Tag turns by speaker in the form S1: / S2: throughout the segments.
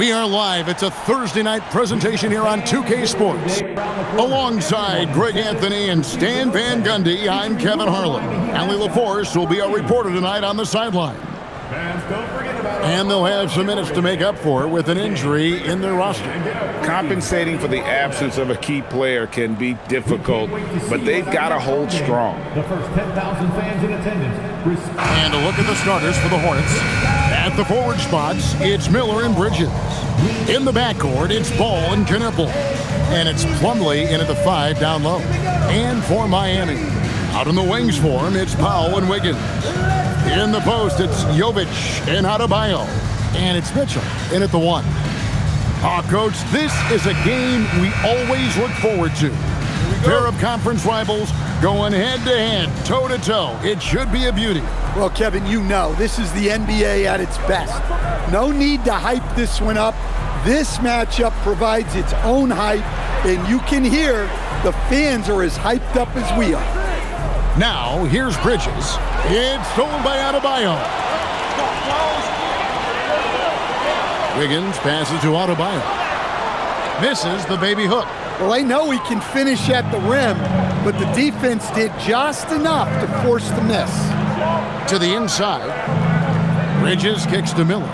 S1: We are live. It's a Thursday night presentation here on 2K Sports. Alongside Greg Anthony and Stan Van Gundy, I'm Kevin Harlan. Allie LaForce will be our reporter tonight on the sideline. And they'll have some minutes to make up for with an injury in their roster.
S2: Compensating for the absence of a key player can be difficult, but they've got to hold strong.
S3: The first 10,000 fans in attendance.
S1: And a look at the starters for the Hornets. At the forward spots, it's Miller and Bridges. In the backcourt, it's Ball and Knipple. And it's Plumlee in at the 5 down low. And for Miami, out in the wings for him, it's Powell and Wiggins. In the post, it's Jovic and Adebayo. And it's Mitchell in at the 1. Coach, this is a game we always look forward to. Pair of conference rivals going head-to-head, toe-to-toe. It should be a beauty.
S4: Well, Kevin, you know, this is the NBA at its best. No need to hype this one up. This matchup provides its own hype, and you can hear the fans are as hyped up as we are.
S1: Now, here's Bridges. It's stolen by Adebayo. Wiggins passes to Adebayo. Misses the baby hook.
S4: Well, I know he can finish at the rim, but the defense did just enough to force the miss.
S1: To the inside. Bridges kicks to Miller.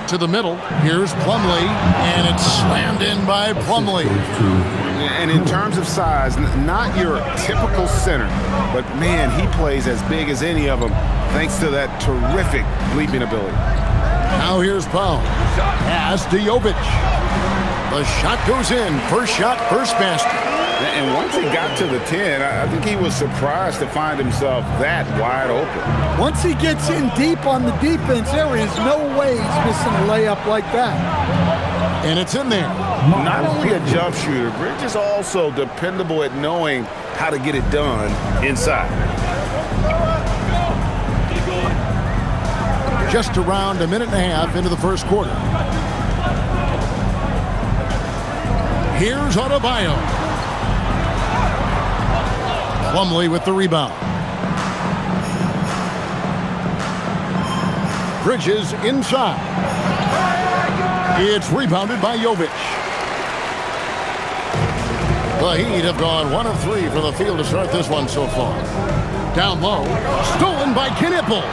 S1: To the middle. Here's Plumlee, and it's slammed in by Plumlee.
S2: And in terms of size, not your typical center, but man, he plays as big as any of them thanks to that terrific leaping ability.
S1: Now here's Powell. Pass to Jovic. The shot goes in. First shot, first basket.
S2: And once he got to the 10, I think he was surprised to find himself that wide open.
S4: Once he gets in deep on the defense, there is no way he's missing a layup like that.
S1: And it's in there.
S2: Not only a jump shooter, Bridges is also dependable at knowing how to get it done inside.
S1: Just around a minute and a half into the first quarter. Here's Adebayo. Plumlee with the rebound. Bridges inside. It's rebounded by Jovic. The Heat have gone 1 of 3 for the field to start this one so far. Down low, stolen by Knipple.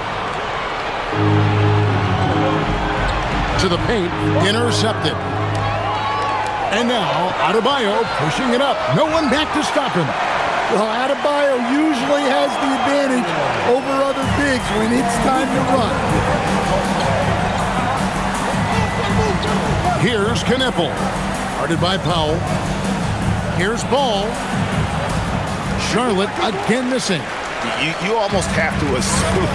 S1: To the paint, intercepted. And now, Adebayo pushing it up. No one back to stop him.
S4: Well, Adebayo usually has the advantage over other bigs when it's time to run.
S1: Here's Knipple. Guarded by Powell. Here's Ball. Charlotte again missing.
S2: You almost have to assume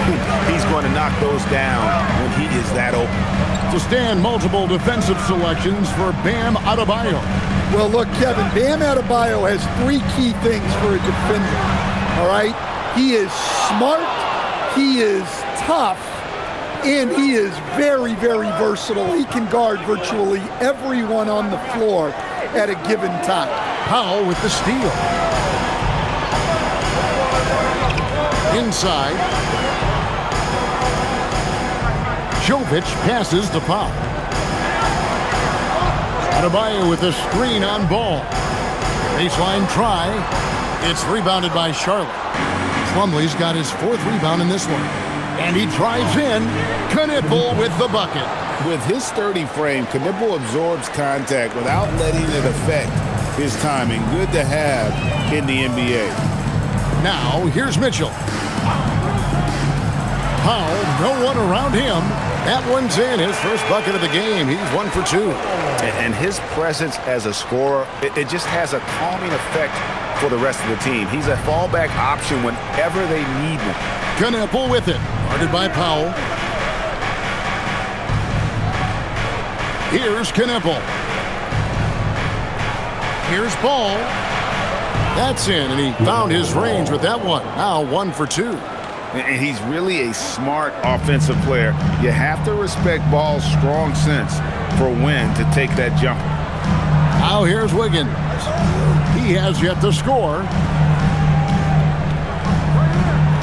S2: he's going to knock those down when he is that open.
S1: To stand multiple defensive selections for Bam Adebayo.
S4: Well, look, Kevin, Bam Adebayo has 3 key things for a defender, all right? He is smart, he is tough, and he is very, very versatile. He can guard virtually everyone on the floor at a given time.
S1: Powell with the steal. Inside. Jovic passes to Powell. Adebayo with a screen on Ball. Baseline try. It's rebounded by Charlotte. Plumlee's got his 4th rebound in this one. And he drives in. Knipple with the bucket.
S2: With his sturdy frame, Knipple absorbs contact without letting it affect his timing. Good to have in the NBA.
S1: Now, here's Mitchell. Powell, no one around him. That one's in. His first bucket of the game. He's 1 for 2.
S2: And his presence as a scorer, it just has a calming effect for the rest of the team. He's a fallback option whenever they need one.
S1: Knipple with it. Guarded by Powell. Here's Knipple. Here's Ball. That's in, and he found his range with that one. Now 1 for 2.
S2: And he's really a smart offensive player. You have to respect Ball's strong sense for when to take that jump.
S1: Now here's Wiggins. He has yet to score.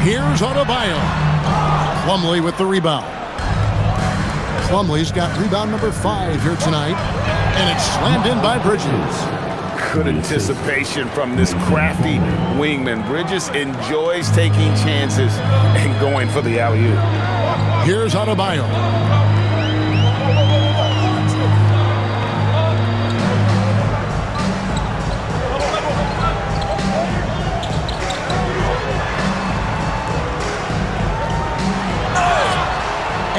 S1: Here's Adebayo. Plumlee with the rebound. Plumlee's got rebound number 5 here tonight. And it's slammed in by Bridges.
S2: Good anticipation from this crafty wingman. Bridges enjoys taking chances and going for the alley-oop.
S1: Here's Adebayo.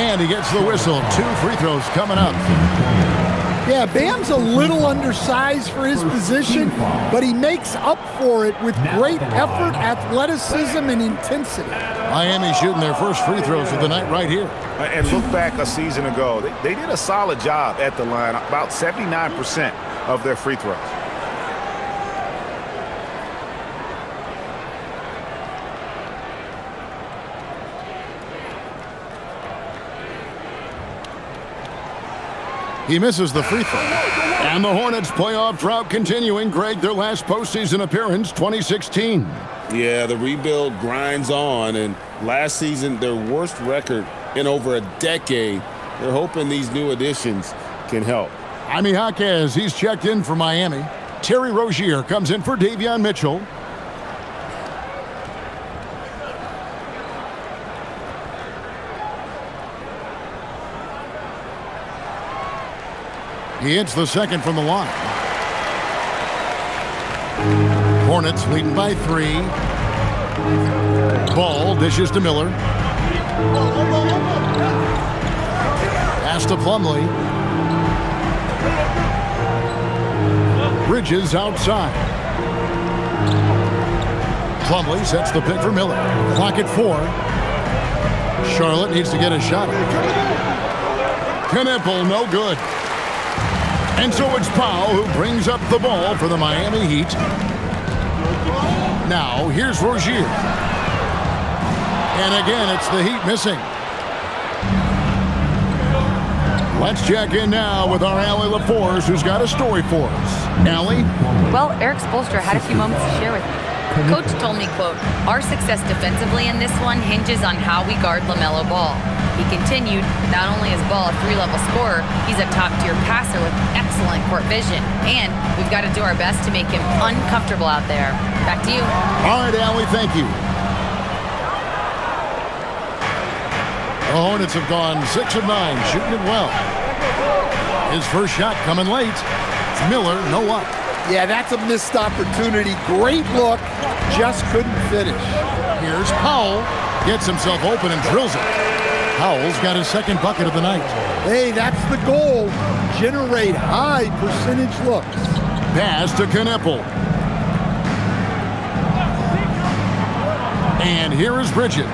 S1: And he gets the whistle. 2 free throws coming up.
S4: Yeah, Bam's a little undersized for his position, but he makes up for it with great effort, athleticism, and intensity.
S1: Miami shooting their first free throws of the night right here.
S2: And look back a season ago. They did a solid job at the line, about 79% of their free throws.
S1: He misses the free throw. And the Hornets' playoff drought continuing. Greg, their last postseason appearance, 2016.
S5: Yeah, the rebuild grinds on, and last season, their worst record in over a decade. They're hoping these new additions can help.
S1: Jaime Jaquez, he's checked in for Miami. Terry Rozier comes in for Davion Mitchell. He hits the second from the line. Hornets leading by 3. Ball dishes to Miller. Pass to Plumlee. Bridges outside. Plumlee sets the pick for Miller. Clock at 4. Charlotte needs to get a shot. Knipple, no good. And so it's Powell who brings up the ball for the Miami Heat. Now, here's Rozier. And again, it's the Heat missing. Let's check in now with our Allie LaForce, who's got a story for us. Allie?
S6: Well, Eric Spoelstra had a few moments to share with me. Coach told me, quote, "Our success defensively in this one hinges on how we guard LaMelo Ball." He continued, not only is Ball a 3-level scorer, he's a top-tier passer with excellent court vision. And we've got to do our best to make him uncomfortable out there. Back to you.
S1: All right, Allie, thank you. The Hornets have gone 6 of 9, shooting it well. His first shot coming late. Miller, no luck.
S4: Yeah, that's a missed opportunity. Great look, just couldn't finish.
S1: Here's Powell. Gets himself open and drills it. Powell's got his second bucket of the night.
S4: Hey, that's the goal. Generate high percentage looks.
S1: Pass to Knipple. And here is Bridges.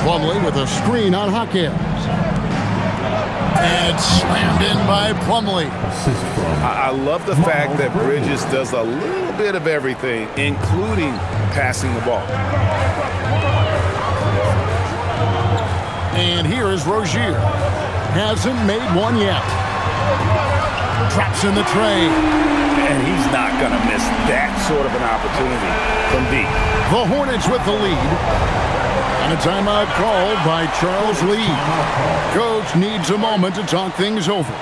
S1: Plumlee with a screen on Jaquez. And it's slammed in by Plumlee.
S2: I love the fact that Bridges does a little bit of everything, including passing the ball.
S1: And here is Rozier. Hasn't made one yet. Drops in the tray.
S2: And he's not going to miss that sort of an opportunity from deep.
S1: The Hornets with the lead. And a timeout called by Charles Lee. Coach needs a moment to talk things over.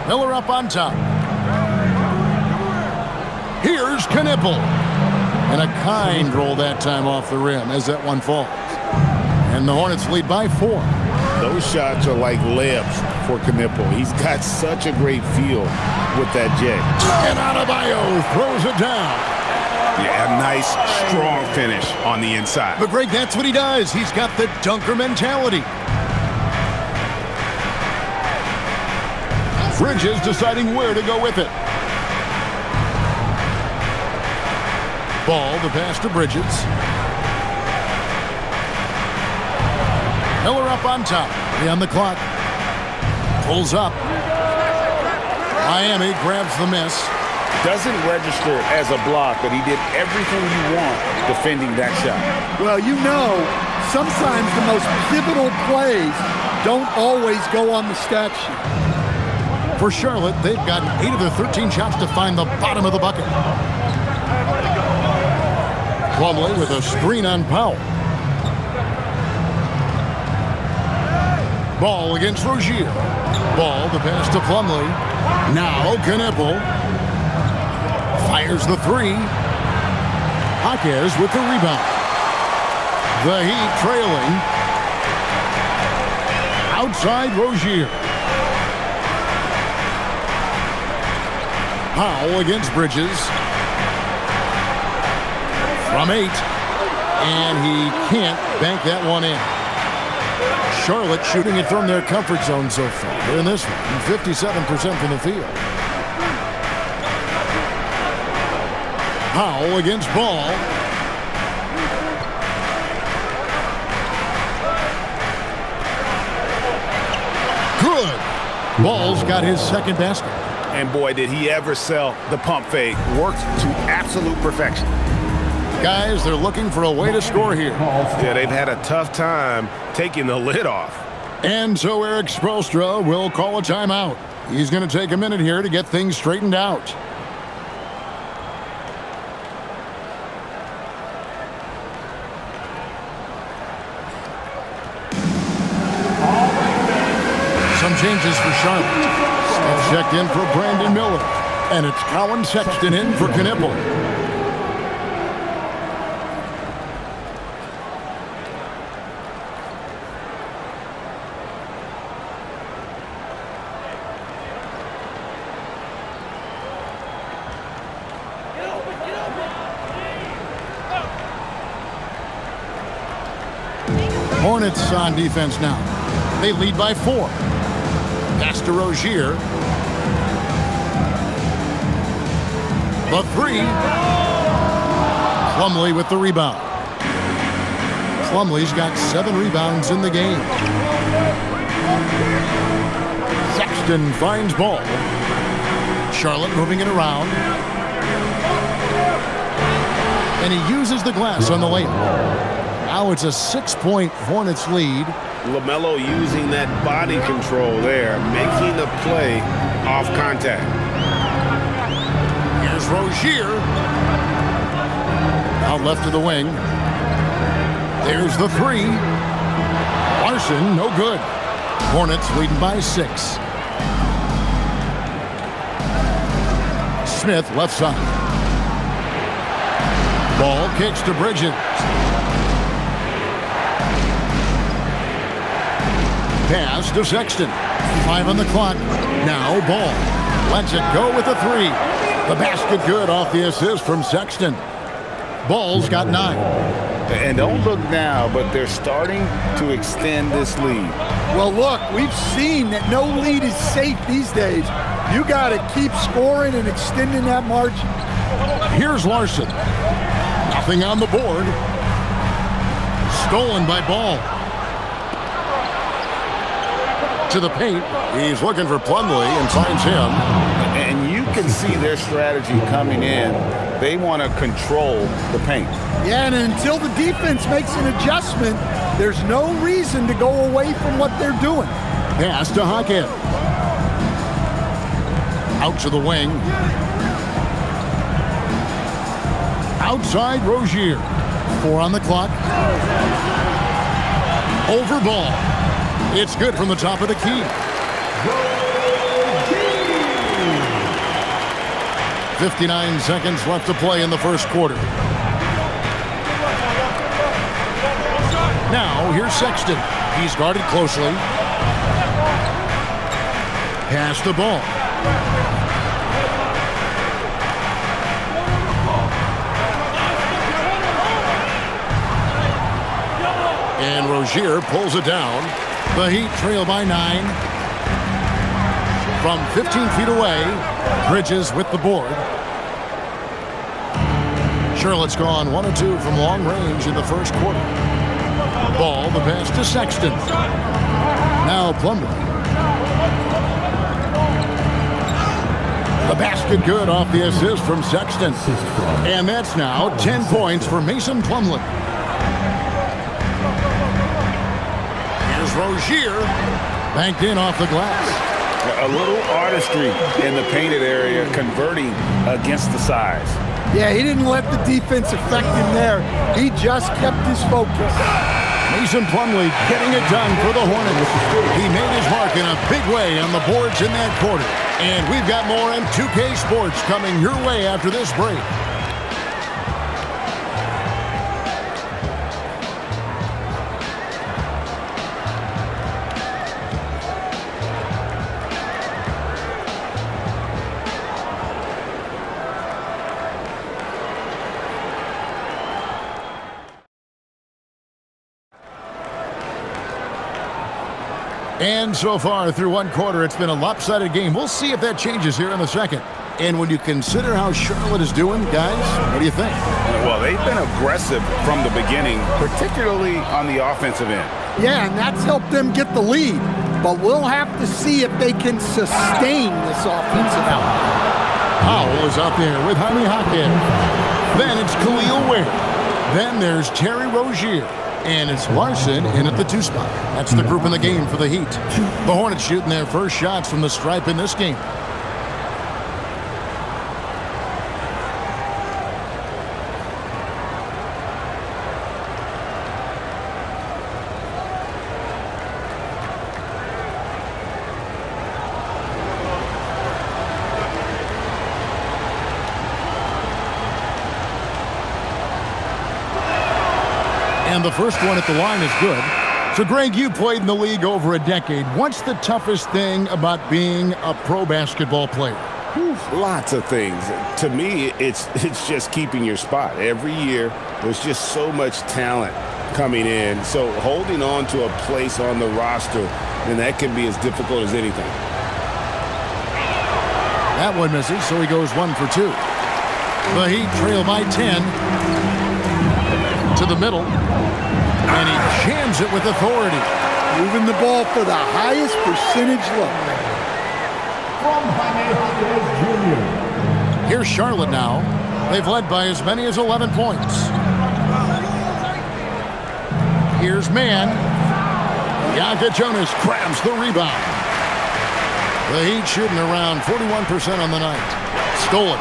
S1: Miller up on top. Here's Knipple. And a kind roll that time off the rim as that one falls. And the Hornets lead by 4.
S5: Those shots are like layups for Knipple. He's got such a great feel with that J.
S1: And Adebayo throws it down.
S2: Yeah, nice, strong finish on the inside.
S1: But Greg, that's what he does. He's got the dunker mentality. Bridges deciding where to go with it. Ball, the pass to Bridges. Miller up on top. 3 on the clock. Pulls up. Miami grabs the miss.
S2: Doesn't register as a block, but he did everything you want defending that shot.
S4: Well, you know, sometimes the most pivotal plays don't always go on the stat sheet.
S1: For Charlotte, they've gotten 8 of their 13 shots to find the bottom of the bucket. Plumlee with a screen on Powell. Ball against Rozier. Ball, the pass to Plumlee. Now Knippel. Fires the 3. Jaquez with the rebound. The Heat trailing. Outside Rozier. Powell against Bridges. From 8. And he can't bank that one in. Charlotte shooting it from their comfort zone so far in this one. 57% from the field. Powell against Ball. Good. Ball's got his second basket.
S2: And boy, did he ever sell the pump fake. Worked to absolute perfection.
S1: Guys, they're looking for a way to score here.
S2: Yeah, they've had a tough time taking the lid off.
S1: And so Eric Spoelstra will call a timeout. He's going to take a minute here to get things straightened out. Some changes for Charlotte. Steph checked in for Brandon Miller. And it's Colin Sexton in for Knippel. Hornets on defense now. They lead by 4. Pass to Rozier. The 3. Plumlee with the rebound. Plumlee's got 7 rebounds in the game. Sexton finds Ball. Charlotte moving it around. And he uses the glass on the layup. Now it's a 6-point Hornets lead.
S2: LaMelo using that body control there, making the play off contact.
S1: Here's Rozier. Out left to the wing. There's the 3. Larson, no good. Hornets leading by 6. Smith left side. Ball kicks to Bridges. Pass to Sexton. 5 on the clock. Now Ball. Lets it go with a 3. The basket good off the assist from Sexton. Ball's got 9.
S2: And don't look now, but they're starting to extend this lead.
S4: Well, look, we've seen that no lead is safe these days. You got to keep scoring and extending that margin.
S1: Here's Larson. Nothing on the board. Stolen by Ball. To the paint. He's looking for Plumlee and finds him.
S2: And you can see their strategy coming in. They want to control the paint.
S4: Yeah, and until the defense makes an adjustment, there's no reason to go away from what they're doing.
S1: Pass to Jaquez. Out to the wing. Outside Rozier. 4 on the clock. Over Ball. It's good from the top of the key. 59 seconds left to play in the first quarter. Now, here's Sexton. He's guarded closely. Pass the ball. And Rozier pulls it down. The Heat trail by 9. From 15 feet away, Bridges with the board. Charlotte's gone 1 of 2 from long range in the first quarter. Ball, the pass to Sexton. Now Plumlee. The basket good off the assist from Sexton. And that's now 10 points for Mason Plumlee. Here's Rozier. Banked in off the glass.
S2: A little artistry in the painted area, converting against the size.
S4: Yeah, he didn't let the defense affect him there. He just kept his focus.
S1: Mason Plumlee getting it done for the Hornets. He made his mark in a big way on the boards in that quarter. And we've got more on 2K Sports coming your way after this break. And so far through one quarter, it's been a lopsided game. We'll see if that changes here in the second. And when you consider how Charlotte is doing, guys, what do you think?
S2: Well, they've been aggressive from the beginning, particularly on the offensive end.
S4: Yeah, and that's helped them get the lead. But we'll have to see if they can sustain this offensive output.
S1: Powell is out there with Jaime Jaquez. Then it's Khalil Ware. Then there's Terry Rozier. And it's Larson in at the 2 spot. That's the group in the game for the Heat. The Hornets shooting their first shots from the stripe in this game. And the first one at the line is good. So, Greg, you played in the league over a decade. What's the toughest thing about being a pro basketball player?
S5: Lots of things. To me, it's just keeping your spot. Every year, there's just so much talent coming in. So holding on to a place on the roster, and that can be as difficult as anything.
S1: That one misses, so he goes 1 for 2. The Heat trail by 10. To the middle. And he jams it with authority.
S4: Moving the ball for the highest percentage look.
S3: From Jaime Jaquez Jr.
S1: Here's Charlotte now. They've led by as many as 11 points. Here's Mann. Jonas grabs the rebound. The Heat shooting around 41% on the night. Stolen.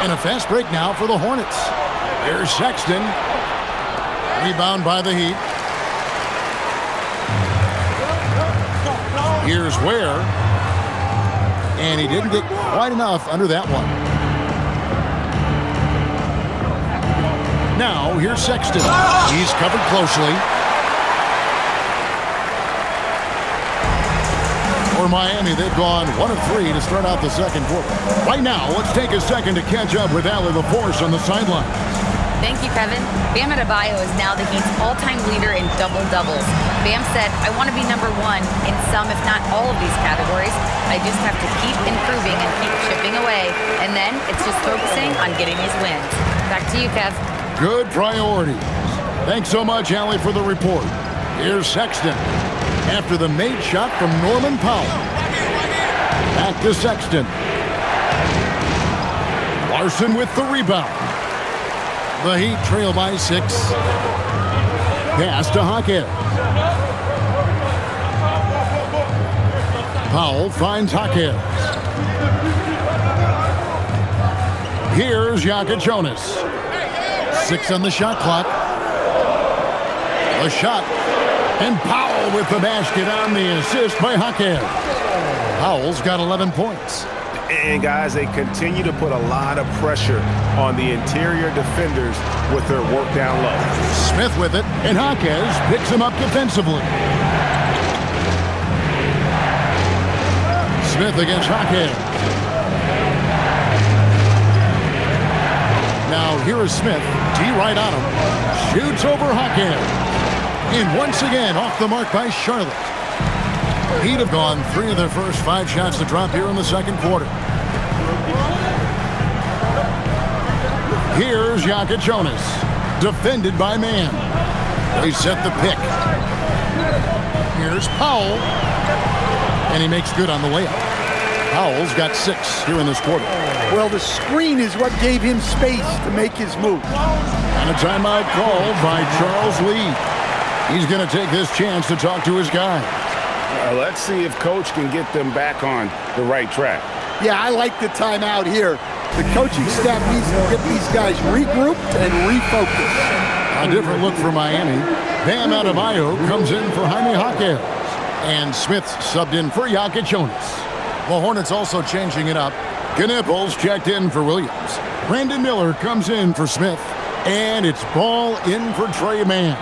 S1: And a fast break now for the Hornets. Here's Sexton. Rebound by the Heat. Here's Ware. And he didn't get quite enough under that one. Now, here's Sexton. He's covered closely. For Miami, they've gone 1 of 3 to start out the second quarter. Right now, let's take a second to catch up with Allie LaForce on the sideline.
S6: Thank you, Kevin. Bam Adebayo is now the Heat's all-time leader in double-doubles. Bam said, I want to be number 1 in some, if not all of these categories. I just have to keep improving and keep chipping away. And then it's just focusing on getting these wins. Back to you, Kev.
S1: Good priorities. Thanks so much, Allie, for the report. Here's Sexton. After the made shot from Norman Powell. Back to Sexton. Larson with the rebound. The Heat trail by 6. Pass to Jaquez. Powell finds Jaquez. Here's Jonas. 6 on the shot clock. A shot. And Powell with the basket on the assist by Jaquez. Powell's got 11 points.
S2: And, guys, they continue to put a lot of pressure on the interior defenders with their work down low.
S1: Smith with it, and Jaquez picks him up defensively. Smith against Jaquez. Now here is Smith. T right on him. Shoots over Jaquez. And once again off the mark by Charlotte. Heat have gone 3 of their first 5 shots to drop here in the second quarter. Here's Jonas, defended by Man. They set the pick. Here's Powell, and he makes good on the layup. Powell's got 6 here in this quarter.
S4: Well, the screen is what gave him space to make his move.
S1: And a timeout called by Charles Lee. He's going to take this chance to talk to his guy.
S5: Let's see if Coach can get them back on the right track.
S4: Yeah, I like the timeout here. The coaching staff needs to get these guys regrouped and refocused.
S1: A different look for Miami. Bam Adebayo comes in for Jaime Jaquez. And Smith's subbed in for Jonas. The Hornets also changing it up. Knipples checked in for Williams. Brandon Miller comes in for Smith. And it's Ball in for Trey Mann.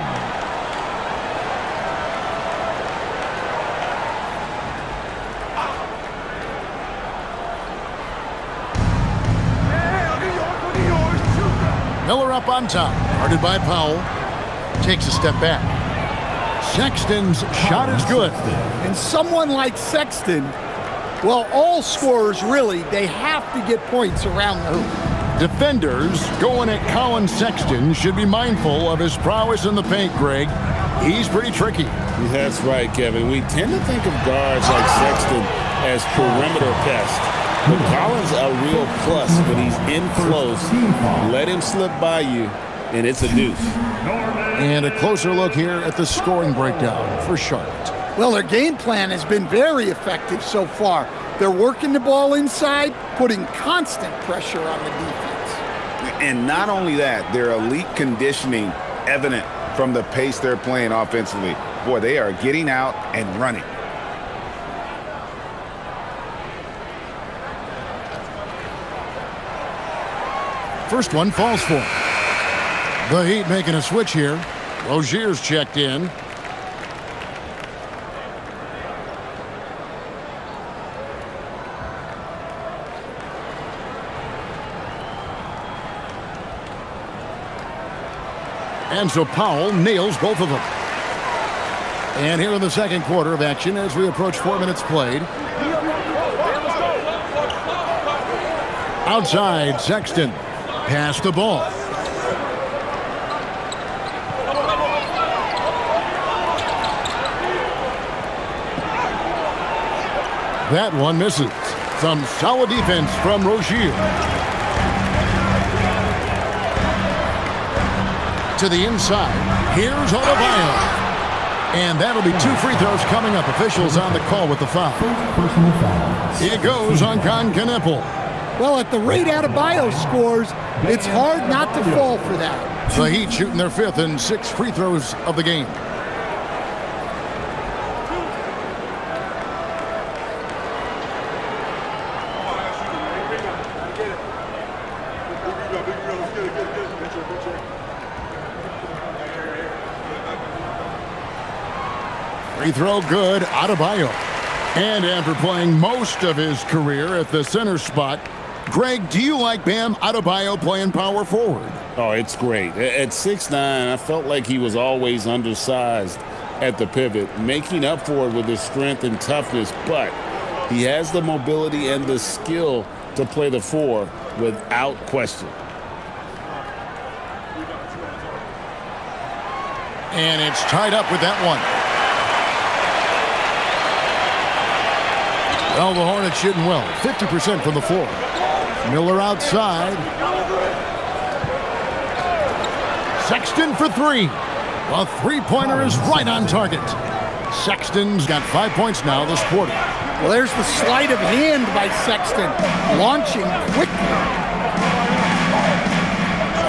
S1: Miller up on top, guarded by Powell. Takes a step back. Sexton's shot is good.
S4: And someone like Sexton, well, all scorers really, they have to get points around the hoop.
S1: Defenders going at Colin Sexton should be mindful of his prowess in the paint, Greg. He's pretty tricky.
S5: That's right, Kevin. We tend to think of guards like Sexton as perimeter pests. But Collins a real plus when he's in close. Let him slip by you, and it's a deuce.
S1: And a closer look here at the scoring breakdown for Charlotte.
S4: Well, their game plan has been very effective so far. They're working the ball inside, putting constant pressure on the defense.
S2: And not only that, their elite conditioning evident from the pace they're playing offensively. Boy, they are getting out and running.
S1: First one falls for him. The Heat making a switch here. Rozier's checked in. And so Powell nails both of them. And here in the second quarter of action as we approach 4 minutes played. Outside, Sexton. Pass the ball. That one misses. Some solid defense from Rozier. To the inside. Here's Adebayo. And that'll be 2 free throws coming up. Officials on the call with the foul. It goes on Knippel.
S4: Well, at the rate Adebayo scores, it's hard not to fall for that.
S1: The Heat shooting their 5th and 6th free throws of the game. Free throw good, Adebayo. And after playing most of his career at the center spot, Greg, do you like Bam Adebayo playing power forward?
S5: Oh, it's great. At 6'9", I felt like he was always undersized at the pivot, making up for it with his strength and toughness, but he has the mobility and the skill to play the 4 without question.
S1: And it's tied up with that one. Well, the Hornets shooting well, 50% from the floor. Miller outside. Sexton for 3. A three-pointer is right on target. Sexton's got 5 points now this quarter.
S4: Well, there's the sleight of hand by Sexton, launching quickly.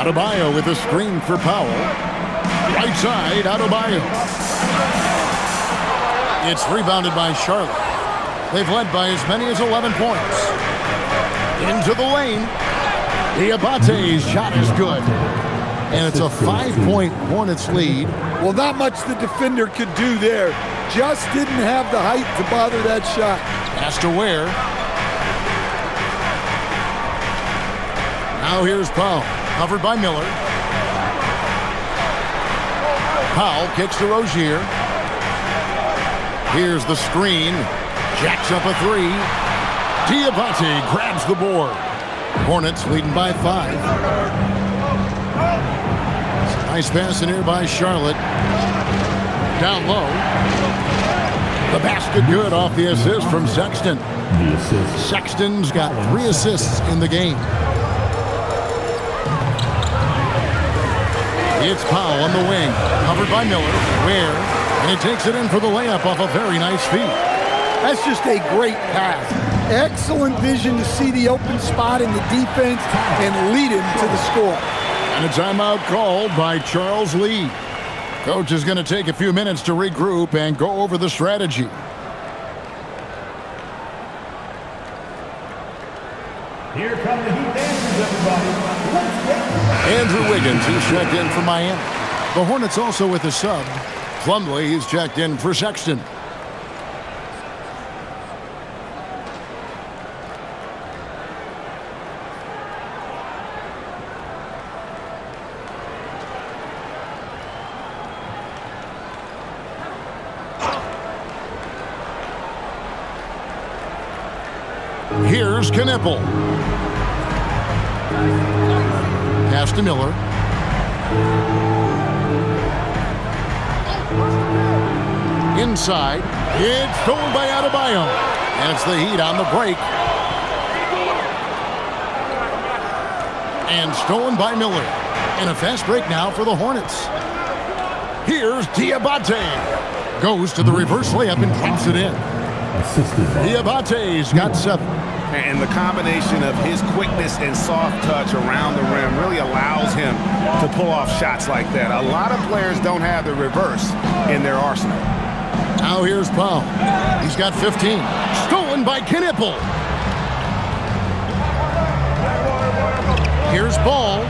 S1: Adebayo with a screen for Powell. Right side, Adebayo. It's rebounded by Charlotte. They've led by as many as 11 points. Into the lane. Diabate's shot is good. And it's a 5-point Hornets lead.
S4: Well, not much the defender could do there. Just didn't have the height to bother that shot.
S1: Pass to Ware. Now here's Powell. Covered by Miller. Powell kicks to Rozier. Here's the screen. Jacks up a three. Diabate grabs the board. Hornets leading by 5. Nice pass in here by Charlotte. Down low. The basket good off the assist from Sexton. Sexton's got 3 assists in the game. It's Powell on the wing. Covered by Miller. Ware. And he takes it in for the layup off a very nice feed.
S4: That's just a great pass. Excellent vision to see the open spot in the defense and lead him to the score.
S1: And a timeout called by Charles Lee. Coach is going to take a few minutes to regroup and go over the strategy.
S3: Here come the Heat dancers, everybody. Let's get
S1: Andrew Wiggins is checked in for Miami. The Hornets also with a sub. Plumlee is checked in for Sexton. Here's Knipple. Pass to Miller. Inside. It's stolen by Adebayo. And it's the Heat on the break. And stolen by Miller. And a fast break now for the Hornets. Here's Diabate. Goes to the reverse layup and drops it in. Diabate's got 7.
S2: And the combination of his quickness and soft touch around the rim really allows him to pull off shots like that. A lot of players don't have the reverse in their arsenal.
S1: Now here's Powell. He's got 15. Stolen by Knipple. Here's Ball.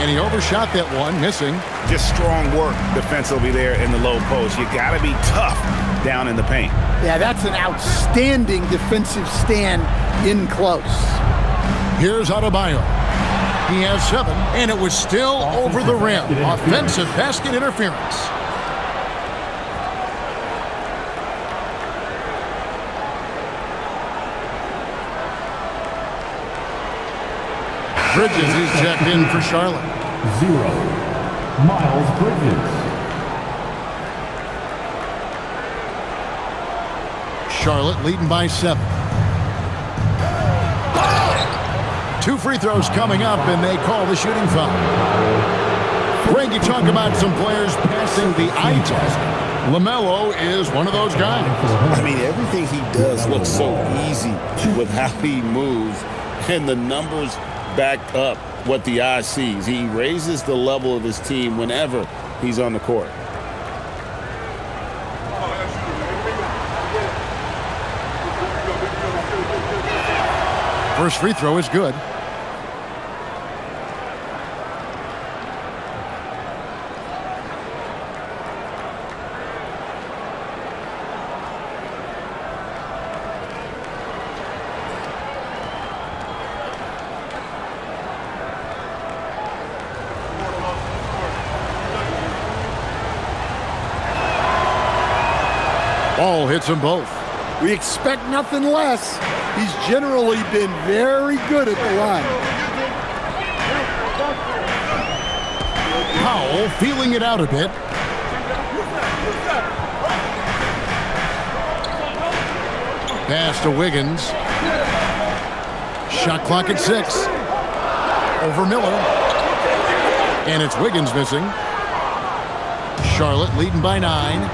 S1: And he overshot that one, missing.
S2: Just strong work defensively there in the low post. You got to be tough down in the paint.
S4: Yeah, that's an outstanding defensive stand in close.
S1: Here's Adebayo. He has 7, and it was still over the rim. Offensive basket interference. Bridges is checked in for Charlotte.
S3: 0. Miles Bridges.
S1: Charlotte leading by 7. 2 free throws coming up, and they call the shooting foul. Greg, you talk about some players passing the eye test. LaMelo is one of those guys.
S5: I mean, everything he does looks so easy with how he moves, and the numbers back up what the eye sees. He raises the level of his team whenever he's on the court.
S1: First free throw is good. Ball hits them both.
S4: We expect nothing less. He's generally been very good at the line.
S1: Powell feeling it out a bit. Pass to Wiggins. Shot clock at 6. Over Miller. And it's Wiggins missing. Charlotte leading by 9.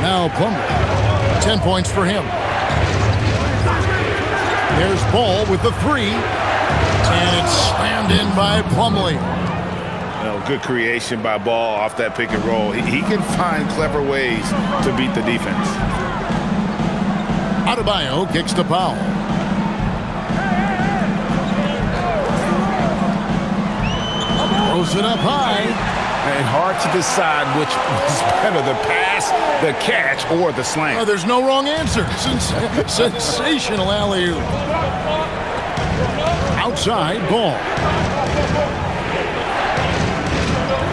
S1: Now Plumlee. 10 points for him. There's Ball with the 3. And it's slammed in by Plumlee.
S2: Good creation by Ball off that pick and roll. He can find clever ways to beat the defense.
S1: Adebayo kicks to Powell. Throws it up high.
S2: And hard to decide which was better, the pass, the catch, or the slam.
S1: Oh, there's no wrong answer. Sensational alley-oop. Outside, Ball.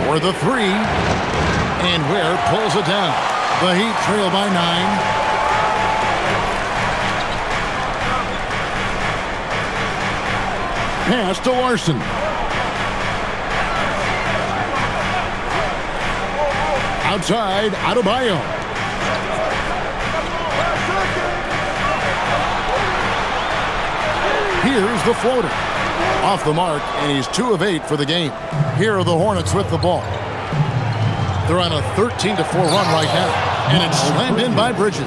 S1: For the three. And Ware pulls it down. The Heat trail by 9. Pass to Larson. Outside, Adebayo. Here's the floater. Off the mark, and he's 2 of 8 for the game. Here are the Hornets with the ball. They're on a 13-4 run right now, and it's slammed in by Bridges.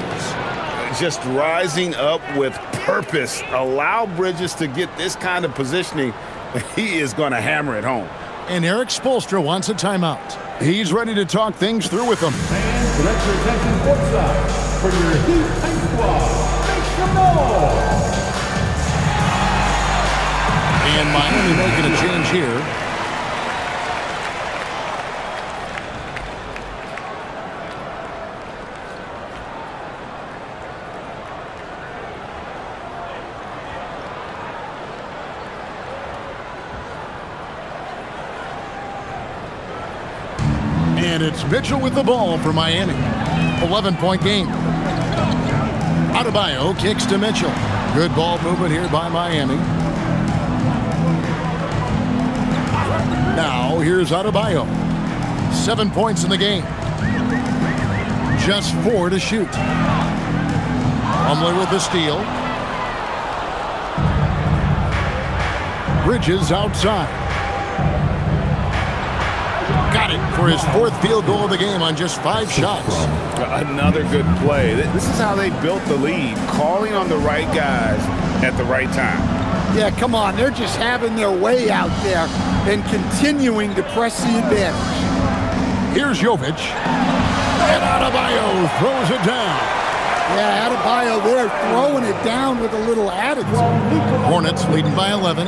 S5: Just rising up with purpose. Allow Bridges to get this kind of positioning. He is going to hammer it home.
S1: And Eric Spoelstra wants a timeout. He's ready to talk things through with them.
S3: Fans, direct your attention courtside for your Heat Tank Squad. Make some noise!
S1: And Miami making a change here. And it's Mitchell with the ball for Miami. 11-point game. Adebayo kicks to Mitchell. Good ball movement here by Miami. Now here's Adebayo. 7 points in the game. Just 4 to shoot. Plumlee with the steal. Bridges outside. Got it for his 4th field goal of the game on just 5 shots.
S5: Another good play. This is how they built the lead, calling on the right guys at the right time.
S4: Yeah, come on. They're just having their way out there and continuing to press the advantage.
S1: Here's Jovic. And Adebayo throws it down.
S4: Yeah, Adebayo there throwing it down with a little attitude.
S1: Hornets leading by 11.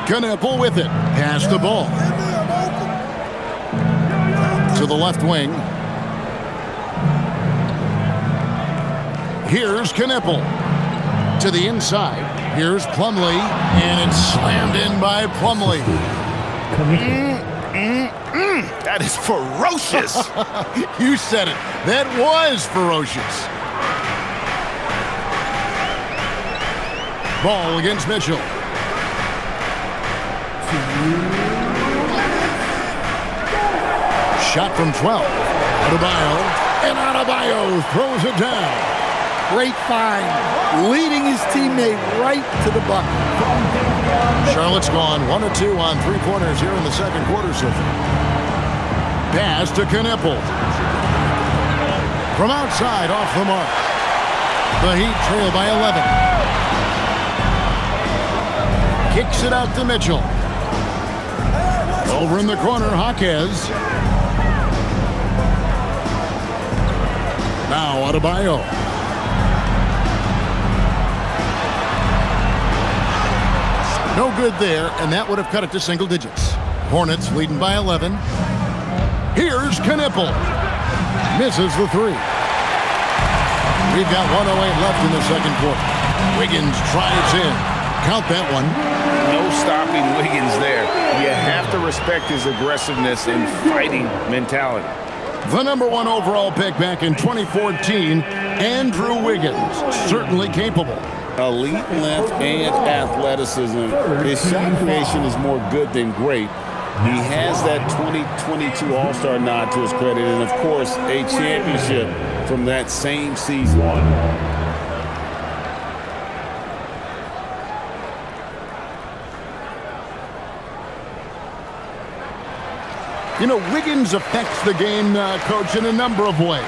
S1: Knueppel with it. Pass the ball. To the left wing. Here's Knueppel. To the inside. Here's Plumlee. And it's slammed in by Plumlee.
S5: That is ferocious.
S1: You said it. That was ferocious. Ball against Mitchell. Shot from 12. Adebayo. And Adebayo throws it down.
S4: Great find. Leading his teammate right to the bucket.
S1: Charlotte's gone 1 of 2 on 3-pointers here in the second quarter so far. Pass to Knueppel. From outside off the mark. The Heat trail by 11. Kicks it out to Mitchell. Over in the corner, Jaquez. Now Adebayo. No good there, and that would have cut it to single digits. Hornets leading by 11. Here's Knueppel. Misses the 3. We've got 1:08 left in the second quarter. Wiggins drives in. Count that one.
S5: No stopping Wiggins there. You have to respect his aggressiveness and fighting mentality.
S1: The #1 overall pick back in 2014, Andrew Wiggins, certainly capable.
S5: Elite length and athleticism. His shot creation is more good than great. He has that 2022 All-Star nod to his credit, and of course, a championship from that same season.
S1: You know, Wiggins affects the game, Coach, in a number of ways.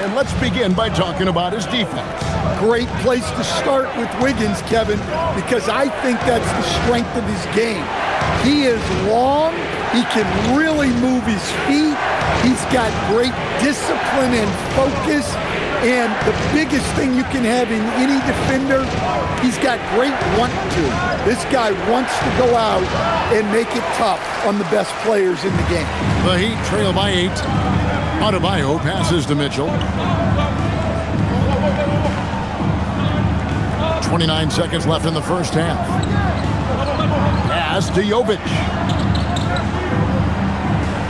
S1: And let's begin by talking about his defense.
S4: Great place to start with Wiggins, Kevin, because I think that's the strength of his game. He is long. He can really move his feet. He's got great discipline and focus. And the biggest thing you can have in any defender, he's got great want-to. This guy wants to go out and make it tough on the best players in the game.
S1: The Heat trail by 8. Adebayo passes to Mitchell. 29 seconds left in the first half. Pass to Jovic.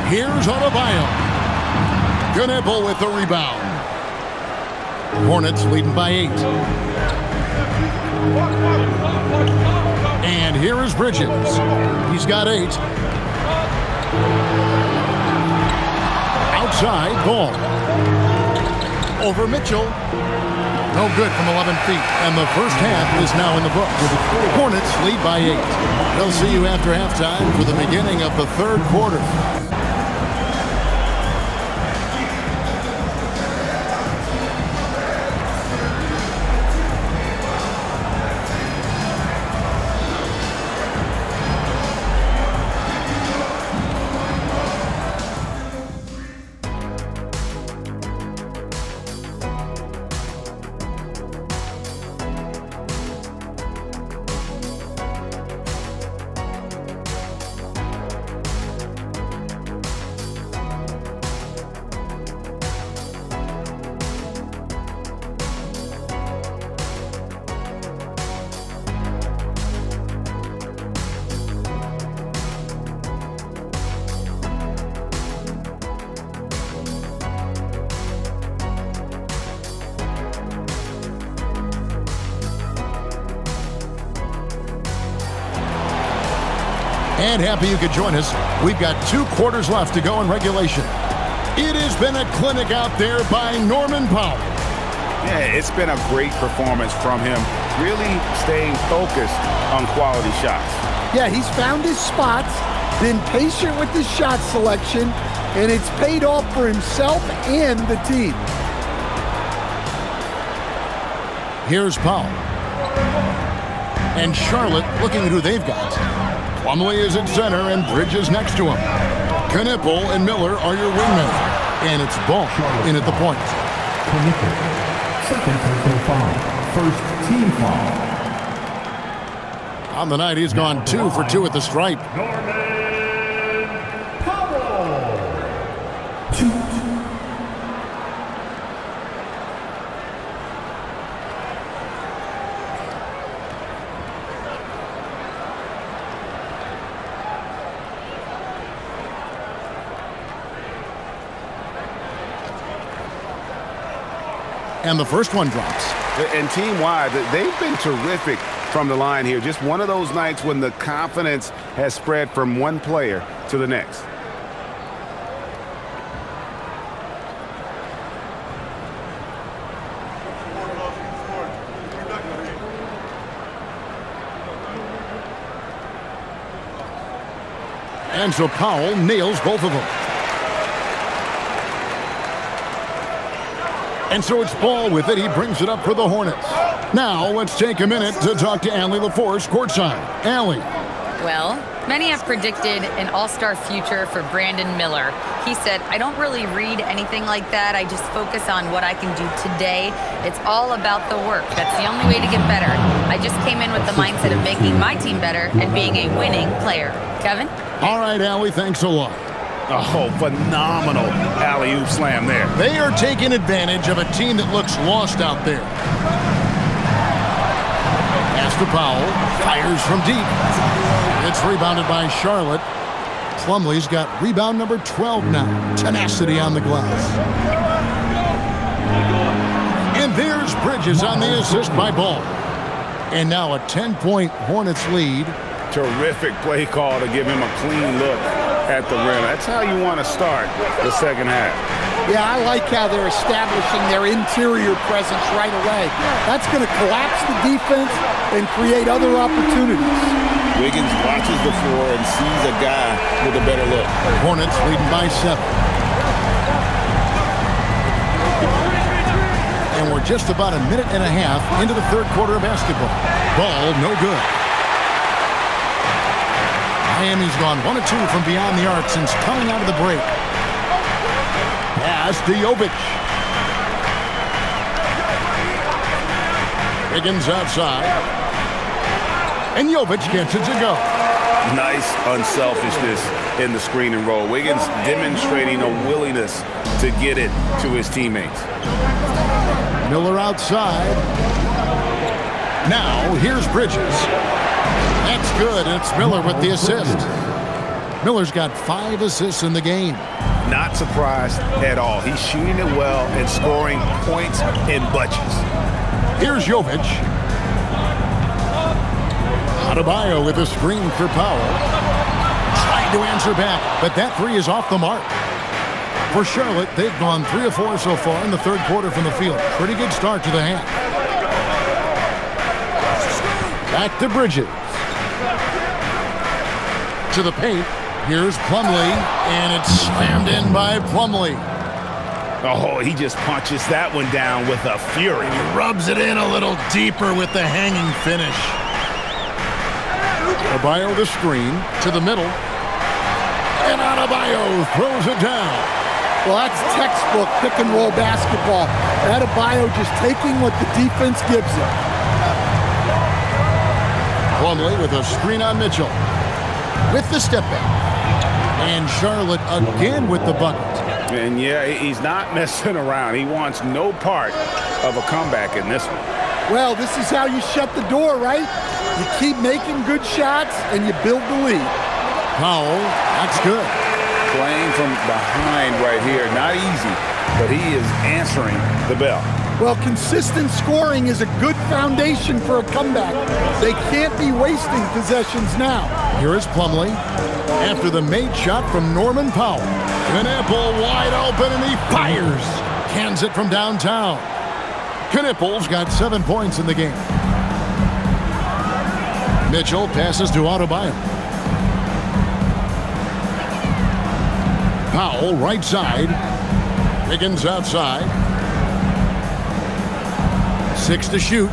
S1: Here's Adebayo. Knipple with the rebound. Hornets leading by 8. And here is Bridges. He's got 8. Outside, Ball. Over Mitchell. No good from 11 feet. And the first half is now in the books. Hornets lead by 8. They'll see you after halftime for the beginning of the third quarter. And happy you could join us. We've got 2 quarters left to go in regulation. It has been a clinic out there by Norman Powell.
S2: Yeah, it's been a great performance from him, really staying focused on quality shots.
S4: Yeah, he's found his spots, been patient with his shot selection, and it's paid off for himself and the team.
S1: Here's Powell. And Charlotte looking at who they've got. Plumlee is at center and Bridges next to him. Knipple and Miller are your wingmen. And it's Ball in at the point.
S3: Second personal foul. First team foul.
S1: On the night, he's gone 2 for 2 at the stripe.
S3: Norman Powell. 2.
S1: And the first one drops.
S2: And team-wide, they've been terrific from the line here. Just one of those nights when the confidence has spread from one player to the next.
S1: And so Powell nails both of them. And so it's Ball with it. He brings it up for the Hornets. Now let's take a minute to talk to Allie LaForce courtside. Allie.
S6: Well, many have predicted an all-star future for Brandon Miller. He said, I don't really read anything like that. I just focus on what I can do today. It's all about the work. That's the only way to get better. I just came in with the mindset of making my team better and being a winning player. Kevin?
S1: All right, Allie, thanks a lot.
S2: Oh, phenomenal alley-oop slam there.
S1: They are taking advantage of a team that looks lost out there. Pass to Powell. Fires from deep. It's rebounded by Charlotte. Plumlee's got rebound number 12 now. Tenacity on the glass. And there's Bridges on the assist by Ball. And now a 10-point Hornets lead.
S2: Terrific play call to give him a clean look at the rim. That's how you want to start the second half.
S4: Yeah, I like how they're establishing their interior presence right away. That's going to collapse the defense and create other opportunities.
S5: Wiggins watches the floor and sees a guy with a better look.
S1: Hornets leading by 7. And we're just about a minute and a half into the third quarter of basketball. Ball no good. Miami's gone 1 of 2 from beyond the arc since coming out of the break. Pass to Jovic. Higgins outside. And Jovic gets it to go.
S2: Nice unselfishness in the screen and roll. Wiggins demonstrating a willingness to get it to his teammates.
S1: Miller outside. Now here's Bridges. That's good, and it's Miller with the assist. Miller's got 5 assists in the game.
S2: Not surprised at all. He's shooting it well and scoring points in bunches.
S1: Here's Jovic. Adebayo with a screen for Powell. Trying to answer back, but that three is off the mark. For Charlotte, they've gone 3 of 4 so far in the third quarter from the field. Pretty good start to the half. Back to Bridges. To the paint. Here's Plumlee, and it's slammed in by Plumlee.
S2: Oh, he just punches that one down with a fury.
S1: He rubs it in a little deeper with the hanging finish. Adebayo the screen to the middle. And Adebayo throws it down.
S4: Well, that's textbook pick-and-roll basketball. Adebayo just taking what the defense gives him.
S1: Plumlee with a screen on Mitchell. With the step back. And Charlotte again with the bucket.
S2: And yeah, he's not messing around. He wants no part of a comeback in this one.
S4: Well, this is how you shut the door, right? You keep making good shots and you build the lead.
S1: Powell, that's good.
S2: Playing from behind right here, not easy, but he is answering the bell.
S4: Well, consistent scoring is a good foundation for a comeback. They can't be wasting possessions now.
S1: Here is Plumlee after the made shot from Norman Powell. Knipple wide open and he fires. Cans it from downtown. Knipple's got 7 points in the game. Mitchell passes to Adebayo. Powell right side. Higgins outside. 6 to shoot.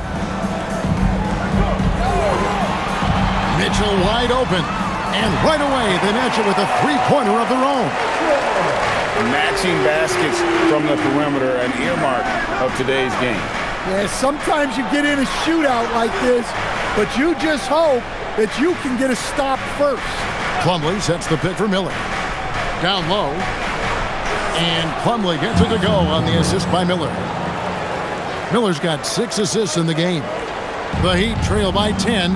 S1: Mitchell wide open. And right away, they match it with a three-pointer of their own.
S2: Matching baskets from the perimeter, an earmark of today's game.
S4: Yeah, sometimes you get in a shootout like this, but you just hope that you can get a stop first.
S1: Plumlee sets the pick for Miller. Down low. And Plumlee gets it to go on the assist by Miller. Miller's got 6 assists in the game. The Heat trail by 10.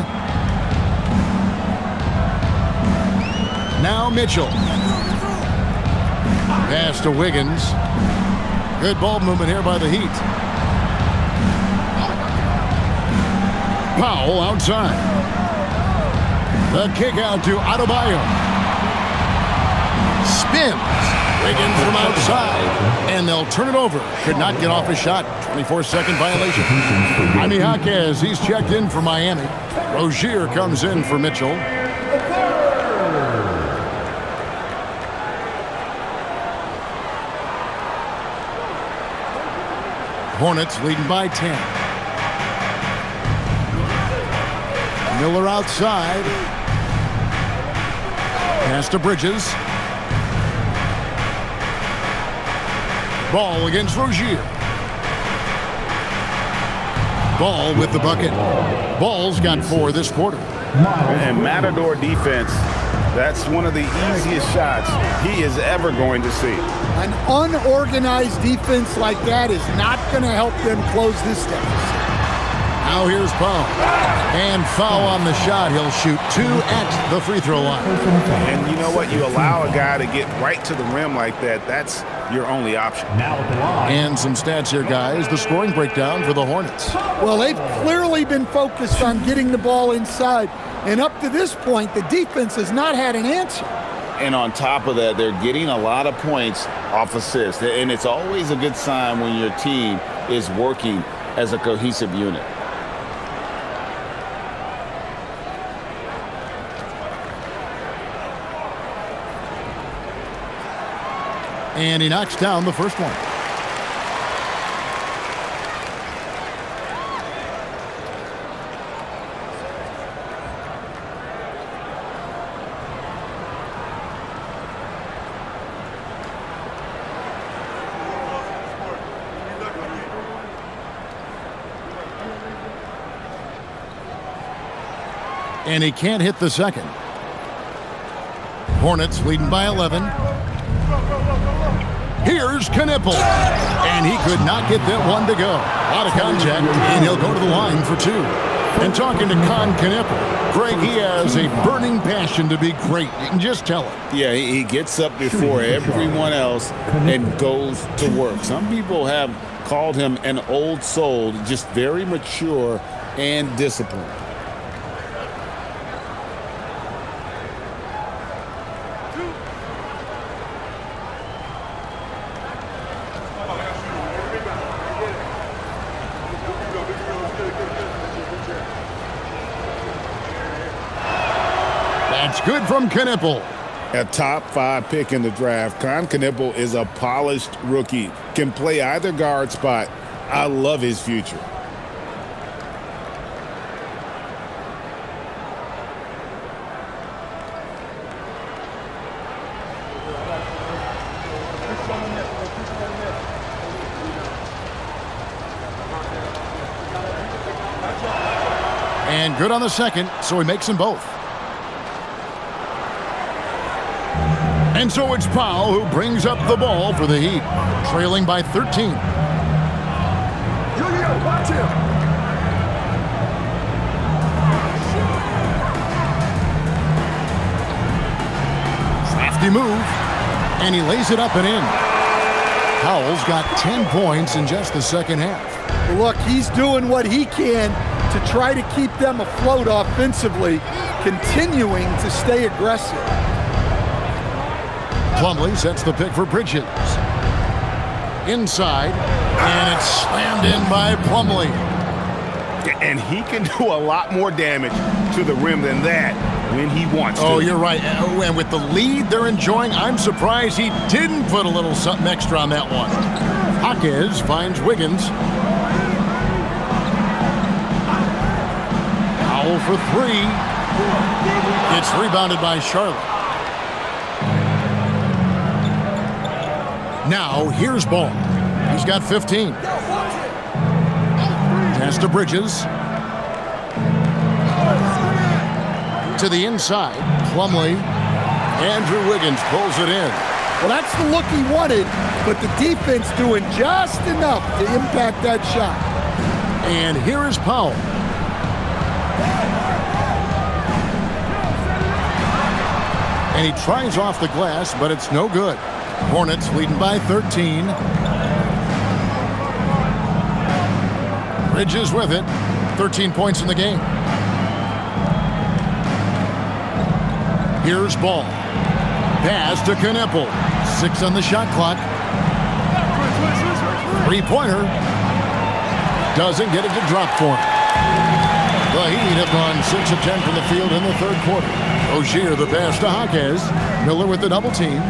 S1: Now Mitchell. Pass to Wiggins. Good ball movement here by the Heat. Powell outside. The kick out to Adebayo. Spins. Wiggins from outside. And they'll turn it over. Could not get off his shot. 24-second violation. Jaime Jaquez, he's checked in for Miami. Rozier comes in for Mitchell. Hornets leading by 10. Miller outside. Pass to Bridges. Ball against Rozier. Ball with the bucket. Ball's got 4 this quarter.
S2: And Matador defense, that's one of the easiest shots he is ever going to see.
S4: An unorganized defense like that is not going to help them close this deficit.
S1: Now here's Powell. And foul on the shot. He'll shoot 2 at the free throw line.
S2: And you know what? You allow a guy to get right to the rim like that, that's your only option.
S3: Now at the line.
S1: And some stats here, guys. The scoring breakdown for the Hornets.
S4: Well, they've clearly been focused on getting the ball inside. And up to this point, the defense has not had an answer.
S5: And on top of that, they're getting a lot of points off assists. And it's always a good sign when your team is working as a cohesive unit.
S1: And he knocks down the first one. And he can't hit the second. Hornets leading by 11. Here's Knipple. And he could not get that one to go. A lot of contact, and he'll go to the line for 2. And talking to Knippel, Greg, he has a burning passion to be great. You can just tell it.
S5: Yeah, he gets up before everyone else and goes to work. Some people have called him an old soul, just very mature and disciplined.
S1: That's good from Knippel.
S5: A top 5 pick in the draft. Knippel is a polished rookie. Can play either guard spot. I love his future.
S1: And good on the second, so he makes them both. And so it's Powell who brings up the ball for the Heat, trailing by 13.
S3: Watch him.
S1: Crafty move, and he lays it up and in. Powell's got 10 points in just the second half.
S4: Look, he's doing what he can to try to keep them afloat offensively, continuing to stay aggressive.
S1: Plumlee sets the pick for Bridges. Inside, and it's slammed in by Plumlee.
S2: And he can do a lot more damage to the rim than that when he wants to.
S1: Oh, you're right. And with the lead they're enjoying, I'm surprised he didn't put a little something extra on that one. Hawkins finds Wiggins. Powell for 3. It's rebounded by Charlotte. Now, here's Ball. He's got 15. Pass to Bridges. To the inside. Plumlee. Andrew Wiggins pulls it in.
S4: Well, that's the look he wanted, but the defense doing just enough to impact that shot.
S1: And here is Powell. And he tries off the glass, but it's no good. Hornets leading by 13. Bridges with it. 13 points in the game. Here's Ball. Pass to Knippel. 6 on the shot clock. 3-pointer. Doesn't get it to drop for him. The Heat have gone 6 of 10 from the field in the third quarter. Rozier the pass to Hawkins. Miller with the double team.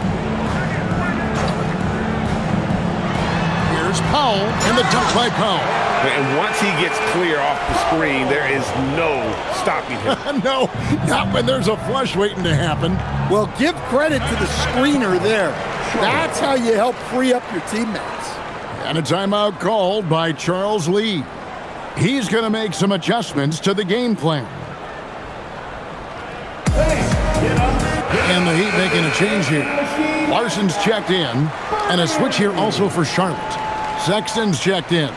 S1: Here's Powell, and the dunk by Powell.
S2: And once he gets clear off the screen, there is no stopping him.
S1: No, not when there's a flush waiting to happen.
S4: Well, give credit to the screener there. That's how you help free up your teammates.
S1: And a timeout called by Charles Lee. He's going to make some adjustments to the game plan. And the Heat making a change here. Larson's checked in, and a switch here also for Charlotte. Sexton's checked in.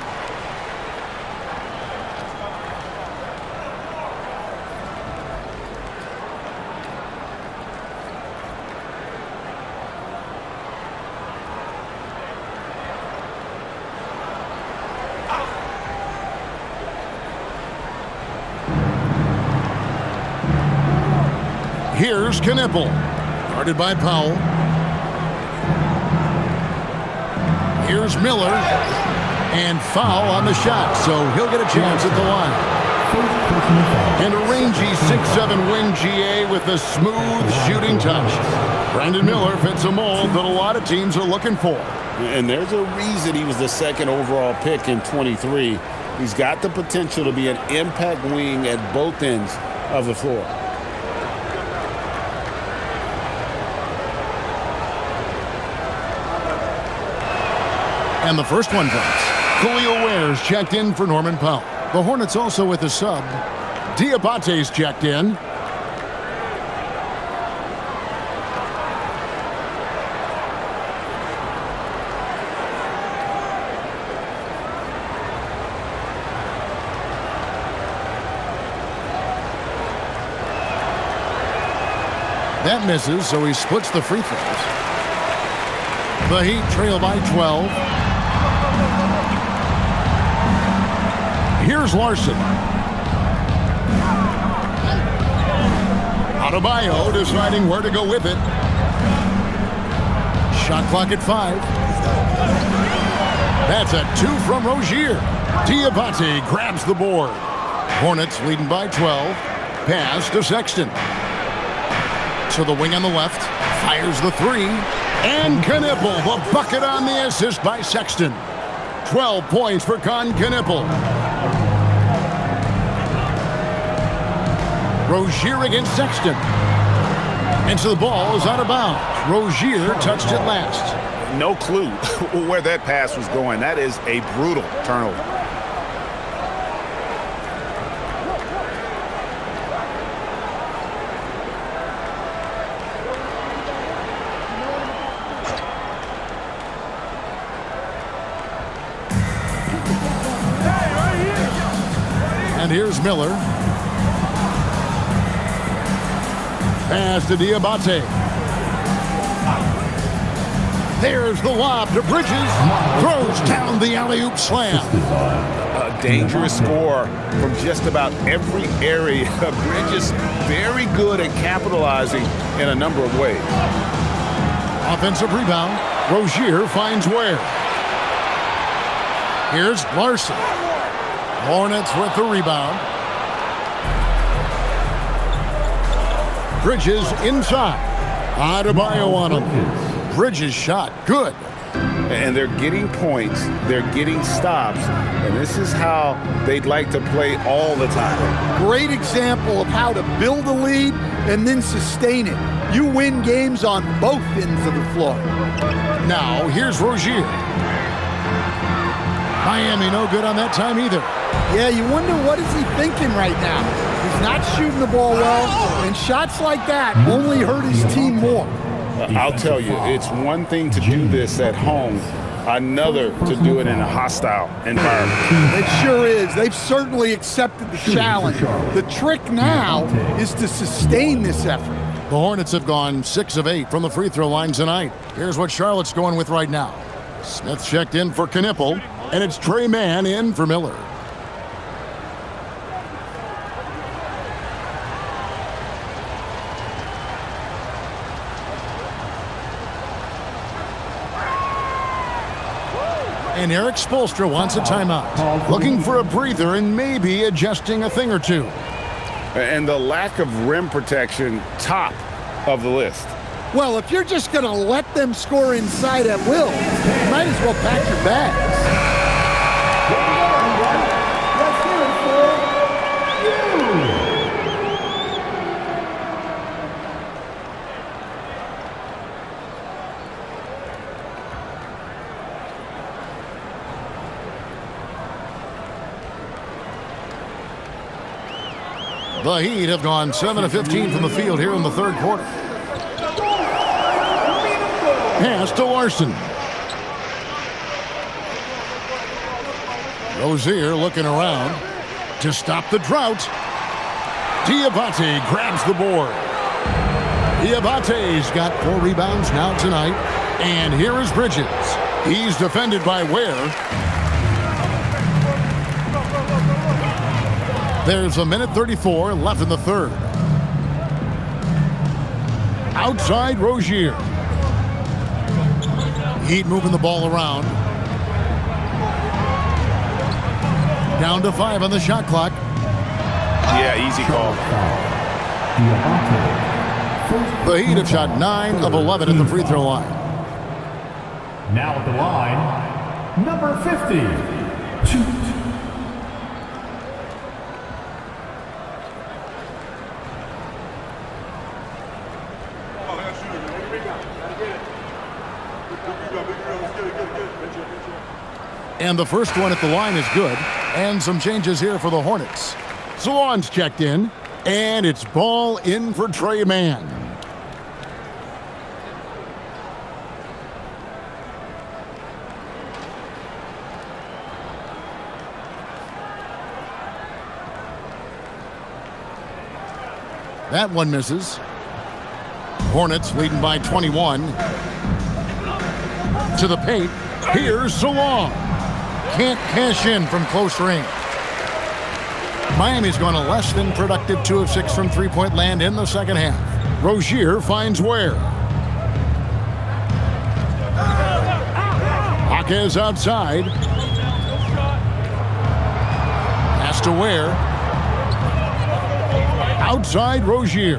S1: Here's Knippel, guarded by Powell. Here's Miller, and foul on the shot, so he'll get a chance at the line. And a rangy 6'7" wing GA with a smooth shooting touch. Brandon Miller fits a mold that a lot of teams are looking for.
S5: And there's a reason he was the second overall pick in 23. He's got the potential to be an impact wing at both ends of the floor.
S1: And the first one drops. Khalil Ware's checked in for Norman Powell. The Hornets also with a sub. Diabate's checked in. That misses, so he splits the free throws. The Heat trail by 12. Here's Larson. Adebayo deciding where to go with it. Shot clock at 5. That's a 2 from Rozier. Diabate grabs the board. Hornets leading by 12. Pass to Sexton. To the wing on the left. Fires the 3. And Knipple, the bucket on the assist by Sexton. 12 points for Knipple. Rozier against Sexton. And so the ball is out of bounds. Rozier touched it last.
S2: No clue where that pass was going. That is a brutal turnover.
S1: And here's Miller. Pass to Diabate. There's the lob to Bridges. Throws down the alley-oop slam.
S2: A dangerous score from just about every area. Bridges very good at capitalizing in a number of ways.
S1: Offensive rebound. Rozier finds Ware. Here's Larson. Hornets with the rebound. Bridges inside. Adebayo on him. Bridges shot. Good.
S2: And they're getting points. They're getting stops. And this is how they'd like to play all the time.
S4: Great example of how to build a lead and then sustain it. You win games on both ends of the floor.
S1: Now, here's Rozier. Miami no good on that time either.
S4: Yeah, you wonder what is he thinking right now. He's not shooting the ball well, and shots like that only hurt his team more.
S2: I'll tell you, it's one thing to do this at home, another to do it in a hostile environment.
S4: It sure is. They've certainly accepted the challenge. The trick now is to sustain this effort.
S1: The Hornets have gone 6 of 8 from the free throw line tonight. Here's what Charlotte's going with right now. Smith checked in for Knipple, and it's Trey Mann in for Miller. And Eric Spoelstra wants a timeout. Looking for a breather and maybe adjusting a thing or two.
S2: And the lack of rim protection, top of the list.
S4: Well, if you're just going to let them score inside at will, you might as well pack your bags.
S1: The Heat have gone 7 of 15 from the field here in the third quarter. Pass to Larson. Rozier looking around to stop the drought. Diabate grabs the board. Diabate's got 4 rebounds now tonight. And here is Bridges. He's defended by Ware. There's a minute 34 left in the third. Outside Rozier. Heat moving the ball around. Down to 5 on the shot clock.
S2: Yeah, easy call.
S1: The Heat have shot 9 of 11 at the free throw line.
S3: Now at the line, number 50.
S1: And the first one at the line is good. And some changes here for the Hornets. Salon's checked in. And it's ball in for Trey Mann. That one misses. Hornets leading by 21. To the paint. Here's Salong. Can't cash in from close range. Miami's gone a less than productive 2 of 6 from three-point land in the second half. Rozier finds Ware. Jaquez outside. Pass to Ware. Outside Rozier.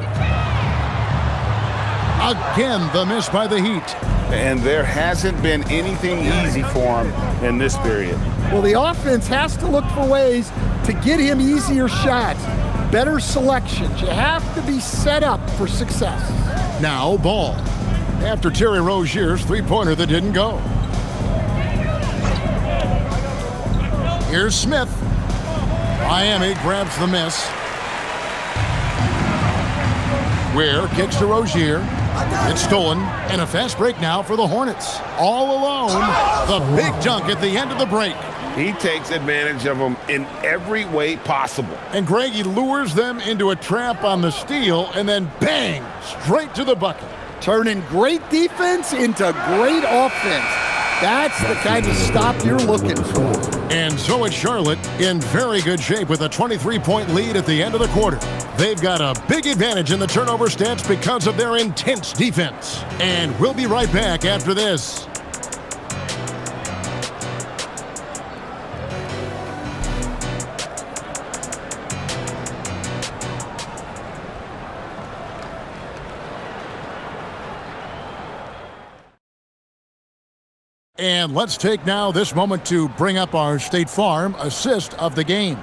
S1: Again, the miss by the Heat.
S2: And there hasn't been anything easy for him in this period.
S4: Well, the offense has to look for ways to get him easier shots, better selections. You have to be set up for success.
S1: Now Ball. After Terry Rozier's three-pointer that didn't go. Here's Smith. Miami grabs the miss. Ware kicks to Rozier. It's stolen, and a fast break now for the Hornets. All alone, the big dunk at the end of the break.
S5: He takes advantage of them in every way possible.
S1: And Greg, he lures them into a trap on the steal, and then bang, straight to the bucket.
S4: Turning great defense into great offense. That's the kind of stop you're looking for.
S1: And so it's Charlotte in very good shape with a 23-point lead at the end of the quarter. They've got a big advantage in the turnover stats because of their intense defense. And we'll be right back after this. And let's take now this moment to bring up our State Farm assist of the game.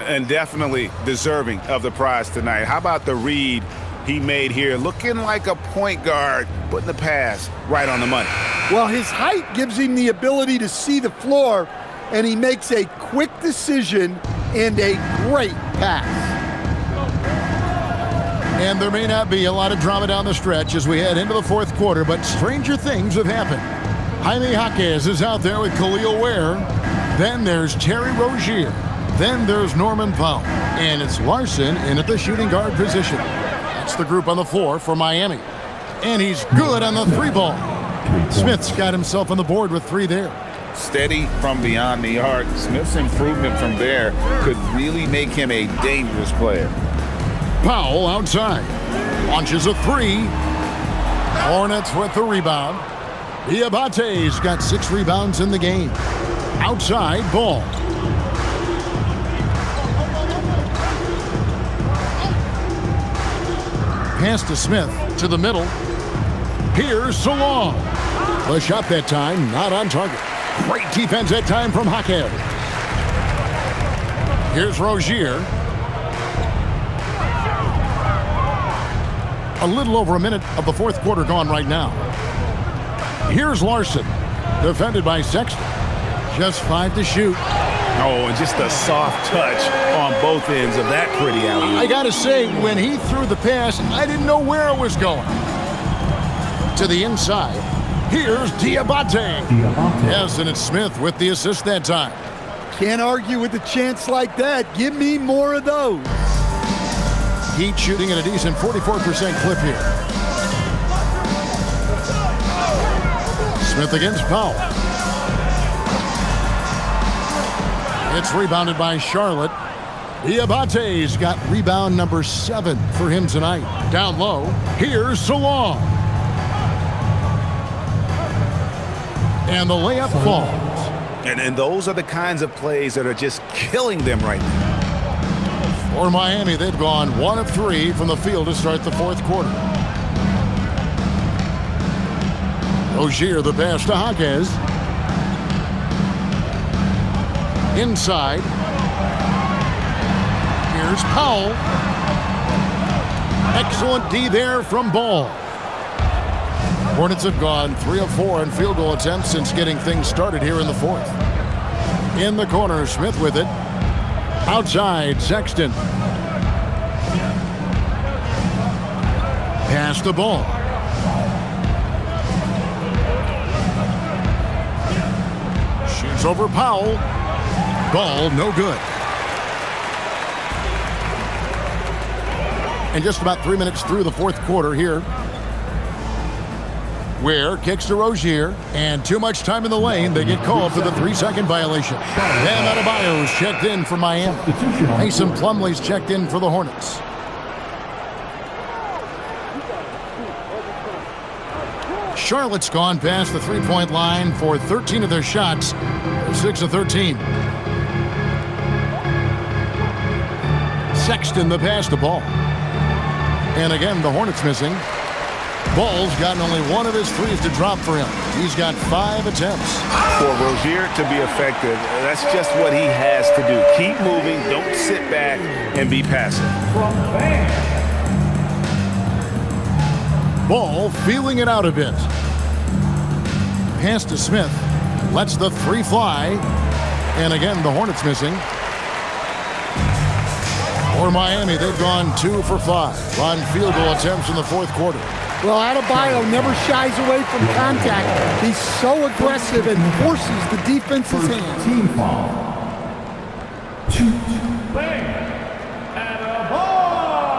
S2: And definitely deserving of the prize tonight. How about the read he made here? Looking like a point guard, putting the pass right on the money.
S4: Well, his height gives him the ability to see the floor, and he makes a quick decision and a great pass.
S1: And there may not be a lot of drama down the stretch as we head into the fourth quarter, but stranger things have happened. Jaime Jaquez is out there with Khalil Ware. Then there's Terry Rozier. Then there's Norman Powell. And it's Larson in at the shooting guard position. That's the group on the floor for Miami. And he's good on the three ball. Smith's got himself on the board with 3 there.
S2: Steady from beyond the arc. Smith's improvement from there could really make him a dangerous player.
S1: Powell outside. Launches a 3. Hornets with the rebound. Diabate's got 6 rebounds in the game. Outside Ball. Pass to Smith to the middle. Here's Salong. The shot that time not on target. Great defense that time from Jaquez. Here's Rozier. A little over a minute of the fourth quarter gone right now. Here's Larson, defended by Sexton. Just 5 to shoot.
S2: Oh, and just a soft touch on both ends of that pretty alley.
S1: I gotta say, when he threw the pass, I didn't know where it was going. To the inside. Here's Diabate. Yes, and it's Smith with the assist that time.
S4: Can't argue with a chance like that. Give me more of those.
S1: Heat shooting at a decent 44% clip here. Smith against Powell. It's rebounded by Charlotte. Diabate's got rebound number 7 for him tonight. Down low, here's Salong. And the layup falls.
S2: And those are the kinds of plays that are just killing them right now.
S1: For Miami, they've gone 1 of 3 from the field to start the fourth quarter. Rozier the pass to Jaquez. Inside. Here's Powell. Excellent D there from Ball. Hornets have gone 3 of 4 on field goal attempts since getting things started here in the fourth. In the corner, Smith with it. Outside, Sexton. Pass the ball. Shoots over Powell. Ball no good. And just about 3 minutes through the fourth quarter here. Ware kicks to Rozier, and too much time in the lane. They get called for the 3-second violation. Bam Adebayo's checked in for Miami. Mason Plumlee's checked in for the Hornets. Charlotte's gone past the three-point line for 13 of their shots. 6 of 13. Sexton the pass to Ball. And again, the Hornets missing. Ball's gotten only one of his threes to drop for him. He's got 5 attempts.
S2: For Rozier to be effective, that's just what he has to do. Keep moving, don't sit back and be passive.
S1: Ball feeling it out a bit. Pass to Smith. Lets the 3 fly. And again, the Hornets missing. For Miami, they've gone 2 for 5 on field goal attempts in the fourth quarter.
S4: Well, Adebayo never shies away from contact. He's so aggressive and forces the defense's hand.
S3: Team foul. 2. Bang. Adebayo.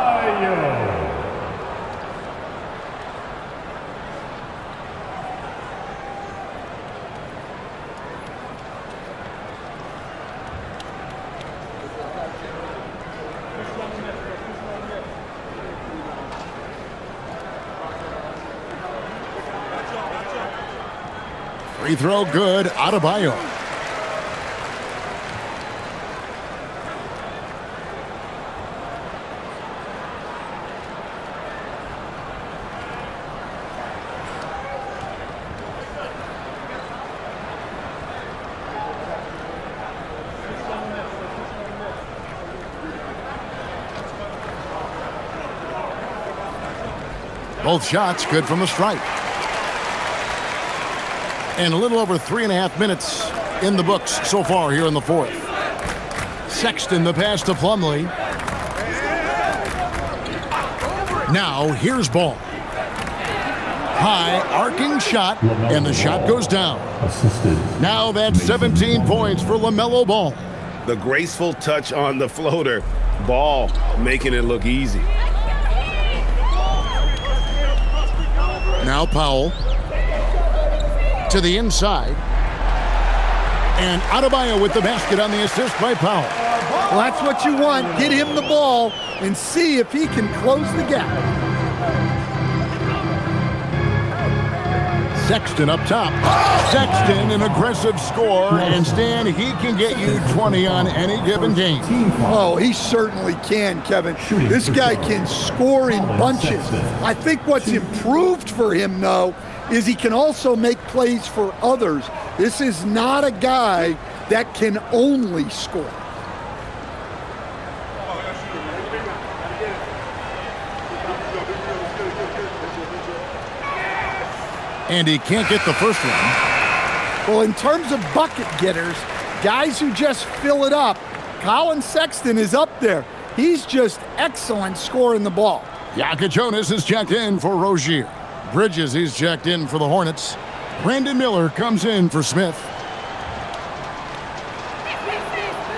S1: Free throw good, Adebayo. Both shots good from the stripe. And a little over 3.5 minutes in the books so far here in the fourth. Sexton the pass to Plumlee. Now here's Ball. High arcing shot, and the shot goes down. Now that's 17 points for LaMelo Ball.
S2: The graceful touch on the floater. Ball making it look easy.
S1: Now Powell. To the inside. And Adebayo with the basket on the assist by Powell.
S4: Well, that's what you want. Get him the ball and see if he can close the gap.
S1: Sexton up top. Sexton, an aggressive scorer. And Stan, he can get you 20 on any given game.
S4: Oh, he certainly can, Kevin. This guy can score in bunches. I think what's improved for him, though, is he can also make plays for others. This is not a guy that can only score.
S1: And he can't get the first one.
S4: Well, in terms of bucket getters, guys who just fill it up, Colin Sexton is up there. He's just excellent scoring the ball.
S1: Jonas is checked in for Rozier. Bridges, he's checked in for the Hornets. Brandon Miller comes in for Smith.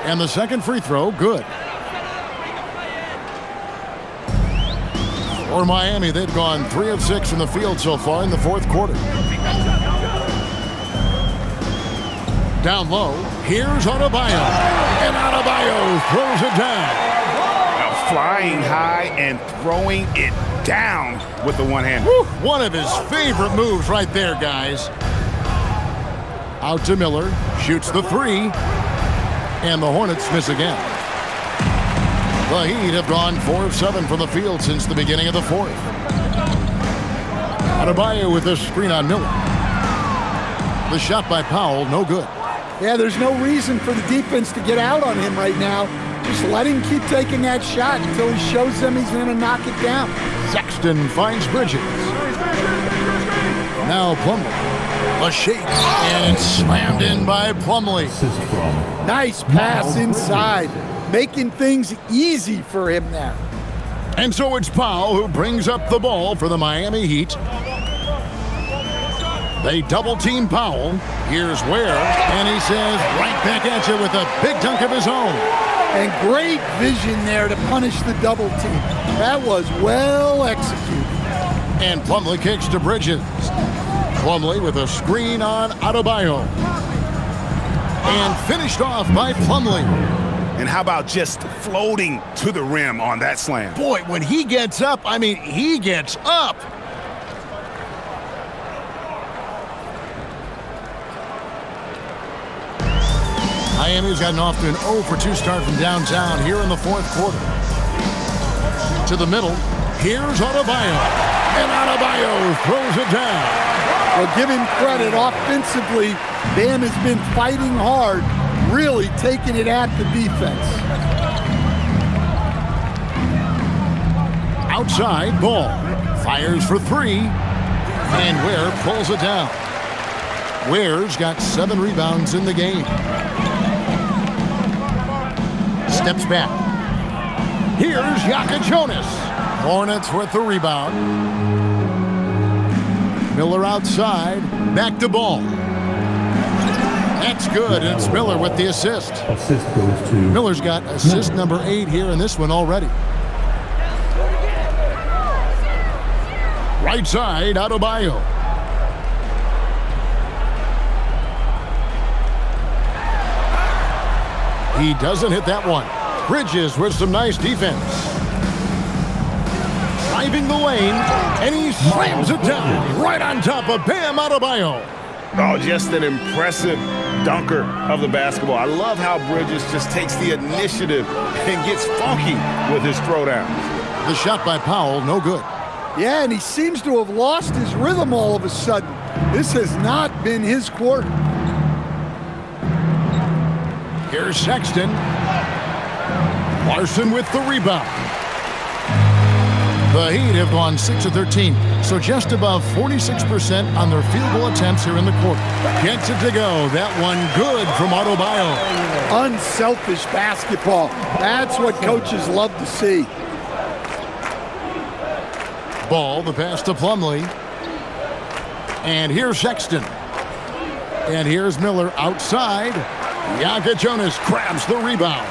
S1: And the second free throw, good. For Miami, they've gone 3 of 6 from the field so far in the fourth quarter. Down low, here's Adebayo. And Adebayo throws it down.
S2: Now flying high and throwing it down with the one-hand.
S1: One of his favorite moves right there, guys. Out to Miller, shoots the 3, and the Hornets miss again. The Heat have gone 4 of 7 from the field since the beginning of the fourth. Adebayo with this screen on Miller. The shot by Powell, no good.
S4: Yeah, there's no reason for the defense to get out on him right now. Just let him keep taking that shot until he shows them he's going to knock it down.
S1: Sexton finds Bridges. Now Plumlee. A shake, and it's slammed in by Plumlee.
S4: Nice pass inside, making things easy for him there.
S1: And so it's Powell who brings up the ball for the Miami Heat. They double-team Powell. Here's Ware, and he says right back at you with a big dunk of his own.
S4: And great vision there to punish the double team. That was well executed.
S1: And Plumlee kicks to Bridges. Plumlee with a screen on Adebayo. And finished off by Plumlee.
S2: And how about just floating to the rim on that slam?
S1: Boy, when he gets up, I mean, he gets up. Miami's gotten off to an 0 for 2 start from downtown here in the fourth quarter. To the middle, here's Adebayo. And Adebayo throws it down.
S4: Well, give him credit. Offensively, Bam has been fighting hard, really taking it at the defense.
S1: Outside, Ball fires for 3, and Ware pulls it down. Ware's got 7 rebounds in the game. Steps back. Here's Jonas. Hornets with the rebound. Miller outside, back to Ball. That's good, and it's Miller with the assist.
S3: Assist goes to
S1: Miller's got assist number 8 here in this one already. Right side, Adebayo. He doesn't hit that one. Bridges with some nice defense. Driving the lane, and he slams it down right on top of Bam Adebayo.
S2: Oh, just an impressive dunker of the basketball. I love how Bridges just takes the initiative and gets funky with his throwdowns.
S1: The shot by Powell, no good.
S4: Yeah, and he seems to have lost his rhythm all of a sudden. This has not been his quarter.
S1: Here's Sexton. Larson with the rebound. The Heat have gone 6 of 13, so just above 46% on their field goal attempts here in the quarter. Gets it to go. That one good from Adebayo.
S4: Unselfish basketball. That's what coaches love to see.
S1: Ball, the pass to Plumlee. And here's Sexton. And here's Miller outside. Jonas grabs the rebound.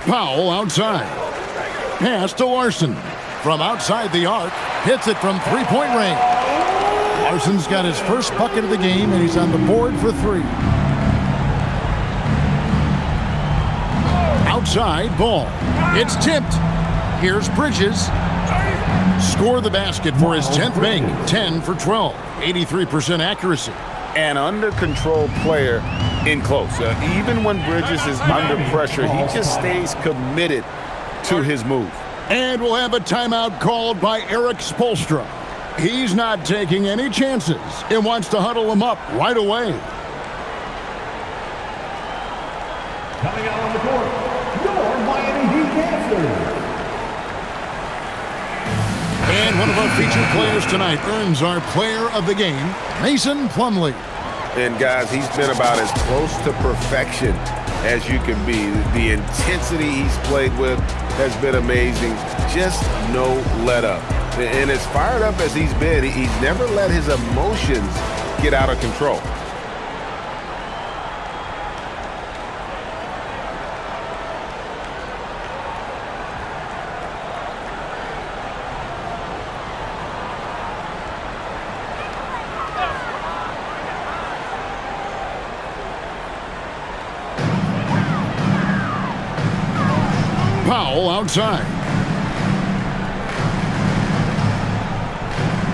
S1: Powell outside. Pass to Larson. From outside the arc. Hits it from three-point range. Larson's got his first bucket of the game, and he's on the board for 3. Outside, Ball. It's tipped. Here's Bridges. Score the basket for his 10th bank. 10 for 12. 83% accuracy.
S2: An under-control player in close. Even when Bridges is under pressure, he just stays committed to his move.
S1: And we'll have a timeout called by Eric Spoelstra. He's not taking any chances and wants to huddle him up right away.
S3: coming out on the court, your Miami Heat dancers.
S1: And one of our featured players tonight earns our player of the game, Mason Plumlee.
S2: And guys, he's been about as close to perfection as you can be. The intensity he's played with has been amazing. Just no let up. And as fired up as he's been, he's never let his emotions get out of control.
S1: Powell outside.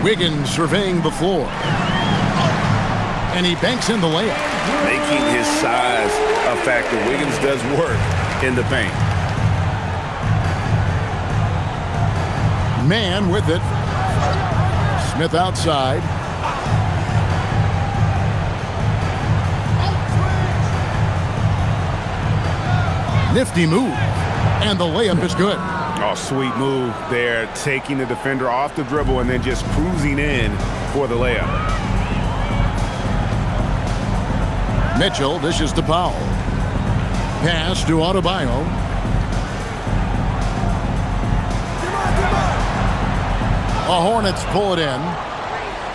S1: Wiggins surveying the floor. And he banks in the layup.
S2: Making his size a factor. Wiggins does work in the paint.
S1: Man with it. Smith outside. Nifty move. And the layup is good.
S2: Oh, sweet move there, taking the defender off the dribble and then just cruising in for the layup.
S1: Mitchell dishes to Powell. Pass to Adebayo. The Hornets pull it in.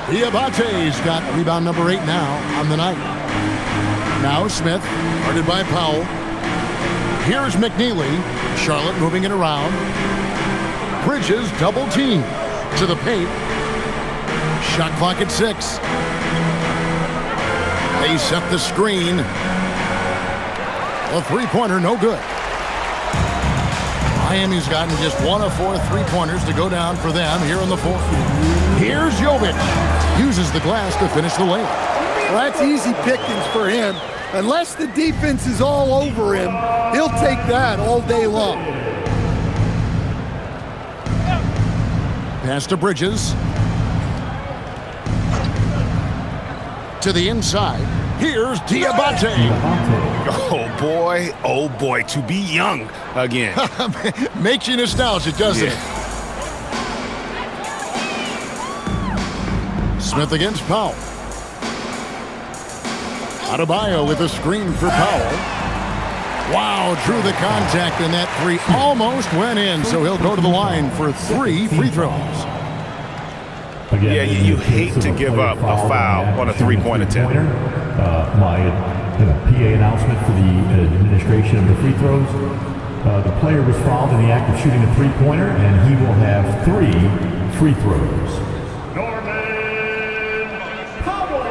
S1: Diabate's got rebound number 8 now on the night. Now Smith, guarded by Powell. Here's McNeely. Charlotte moving it around. Bridges double team to the paint. Shot clock at 6. They set the screen. A three-pointer, no good. Miami's gotten just 1 of 4 three-pointers to go down for them here in the fourth. Here's Jovic. Uses the glass to finish the layup.
S4: Well, that's easy pickings for him. Unless the defense is all over him, he'll take that all day long.
S1: Pass to Bridges. To the inside. Here's Diabate.
S5: Oh boy, to be young again.
S1: Makes you nostalgic, doesn't it? Smith against Powell. Adebayo with a screen for Powell. Wow, drew the contact, and that three almost went in, so he'll go to the line for 3 free throws.
S5: Yeah, you hate to give up a foul on a three-point attempt.
S3: My PA announcement for the administration of the free throws. The player was fouled in the act of shooting a three-pointer, and he will have 3 free throws. Norman Powell.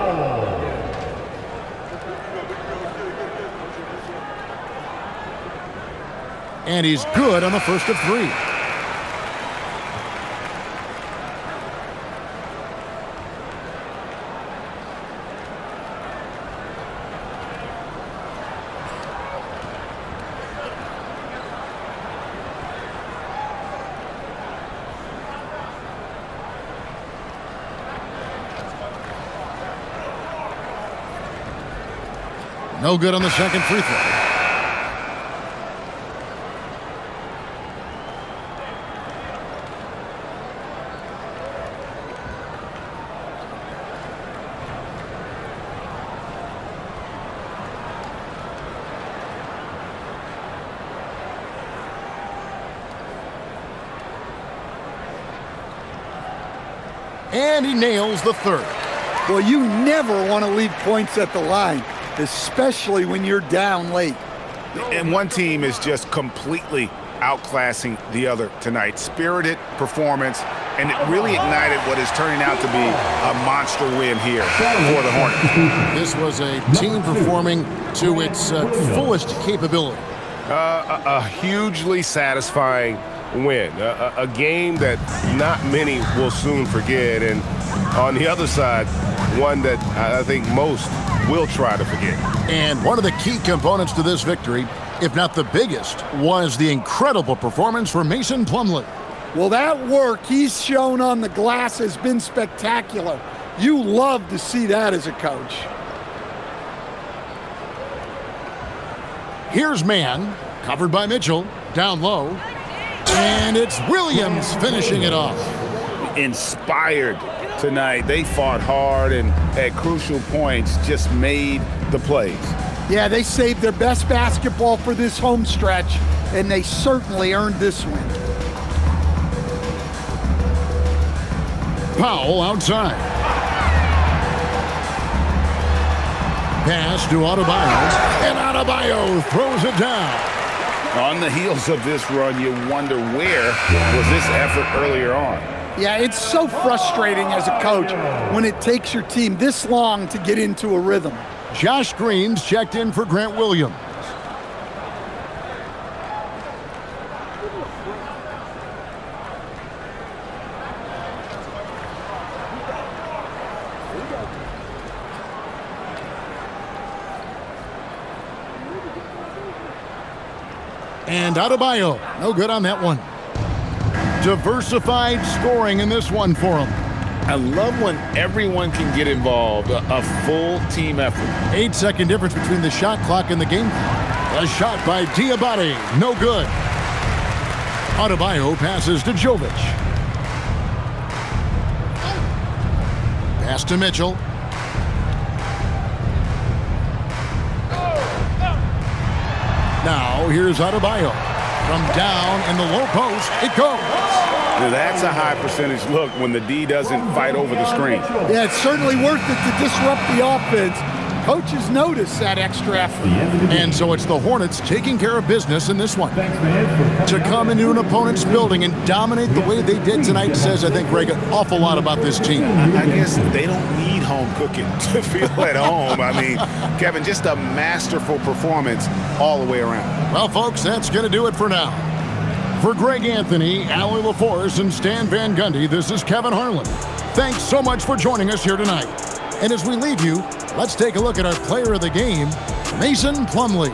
S1: And he's good on the first of 3. No good on the second free throw. And he nails the third.
S4: Well, you never want to leave points at the line, especially when you're down late.
S5: And one team is just completely outclassing the other tonight. Spirited performance, and it really ignited what is turning out to be a monster win here for the Hornets.
S1: This was a team performing to its fullest capability.
S5: A hugely satisfying win, a game that not many will soon forget, and on the other side, one that I think most will try to forget.
S1: And one of the key components to this victory, if not the biggest, was the incredible performance for Mason Plumlee.
S4: Well, that work he's shown on the glass has been spectacular. You love to see that as a coach.
S1: Here's Mann, covered by Mitchell, down low. And it's Williams finishing it off.
S5: Inspired tonight. They fought hard and at crucial points just made the plays.
S4: Yeah, they saved their best basketball for this home stretch, and they certainly earned this win.
S1: Powell outside. Pass to Adebayo, and Adebayo throws it down.
S5: On the heels of this run, you wonder where was this effort earlier on.
S4: Yeah, it's so frustrating as a coach when it takes your team this long to get into a rhythm.
S1: Josh Green's checked in for Grant Williams. And Adebayo, no good on that one. Diversified scoring in this one for him.
S5: I love when everyone can get involved, a full team effort.
S1: 8-second difference between the shot clock and the game clock. A shot by Diabate, no good. Adebayo passes to Jovic. Pass to Mitchell. Now here's Adebayo. From down in the low post, it goes.
S5: Now that's a high percentage look when the D doesn't fight over the screen.
S4: Yeah, it's certainly worth it to disrupt the offense. Coaches notice that extra effort.
S1: And so it's the Hornets taking care of business in this one. To come into an opponent's building and dominate the way they did tonight says, I think, Greg, an awful lot about this team.
S5: I guess they don't need home cooking to feel at home. I mean, Kevin, just a masterful performance all the way around.
S1: Well, folks, that's going to do it for now. For Greg Anthony, Allie LaForce, and Stan Van Gundy, this is Kevin Harlan. Thanks so much for joining us here tonight. And as we leave you, let's take a look at our player of the game, Mason Plumlee.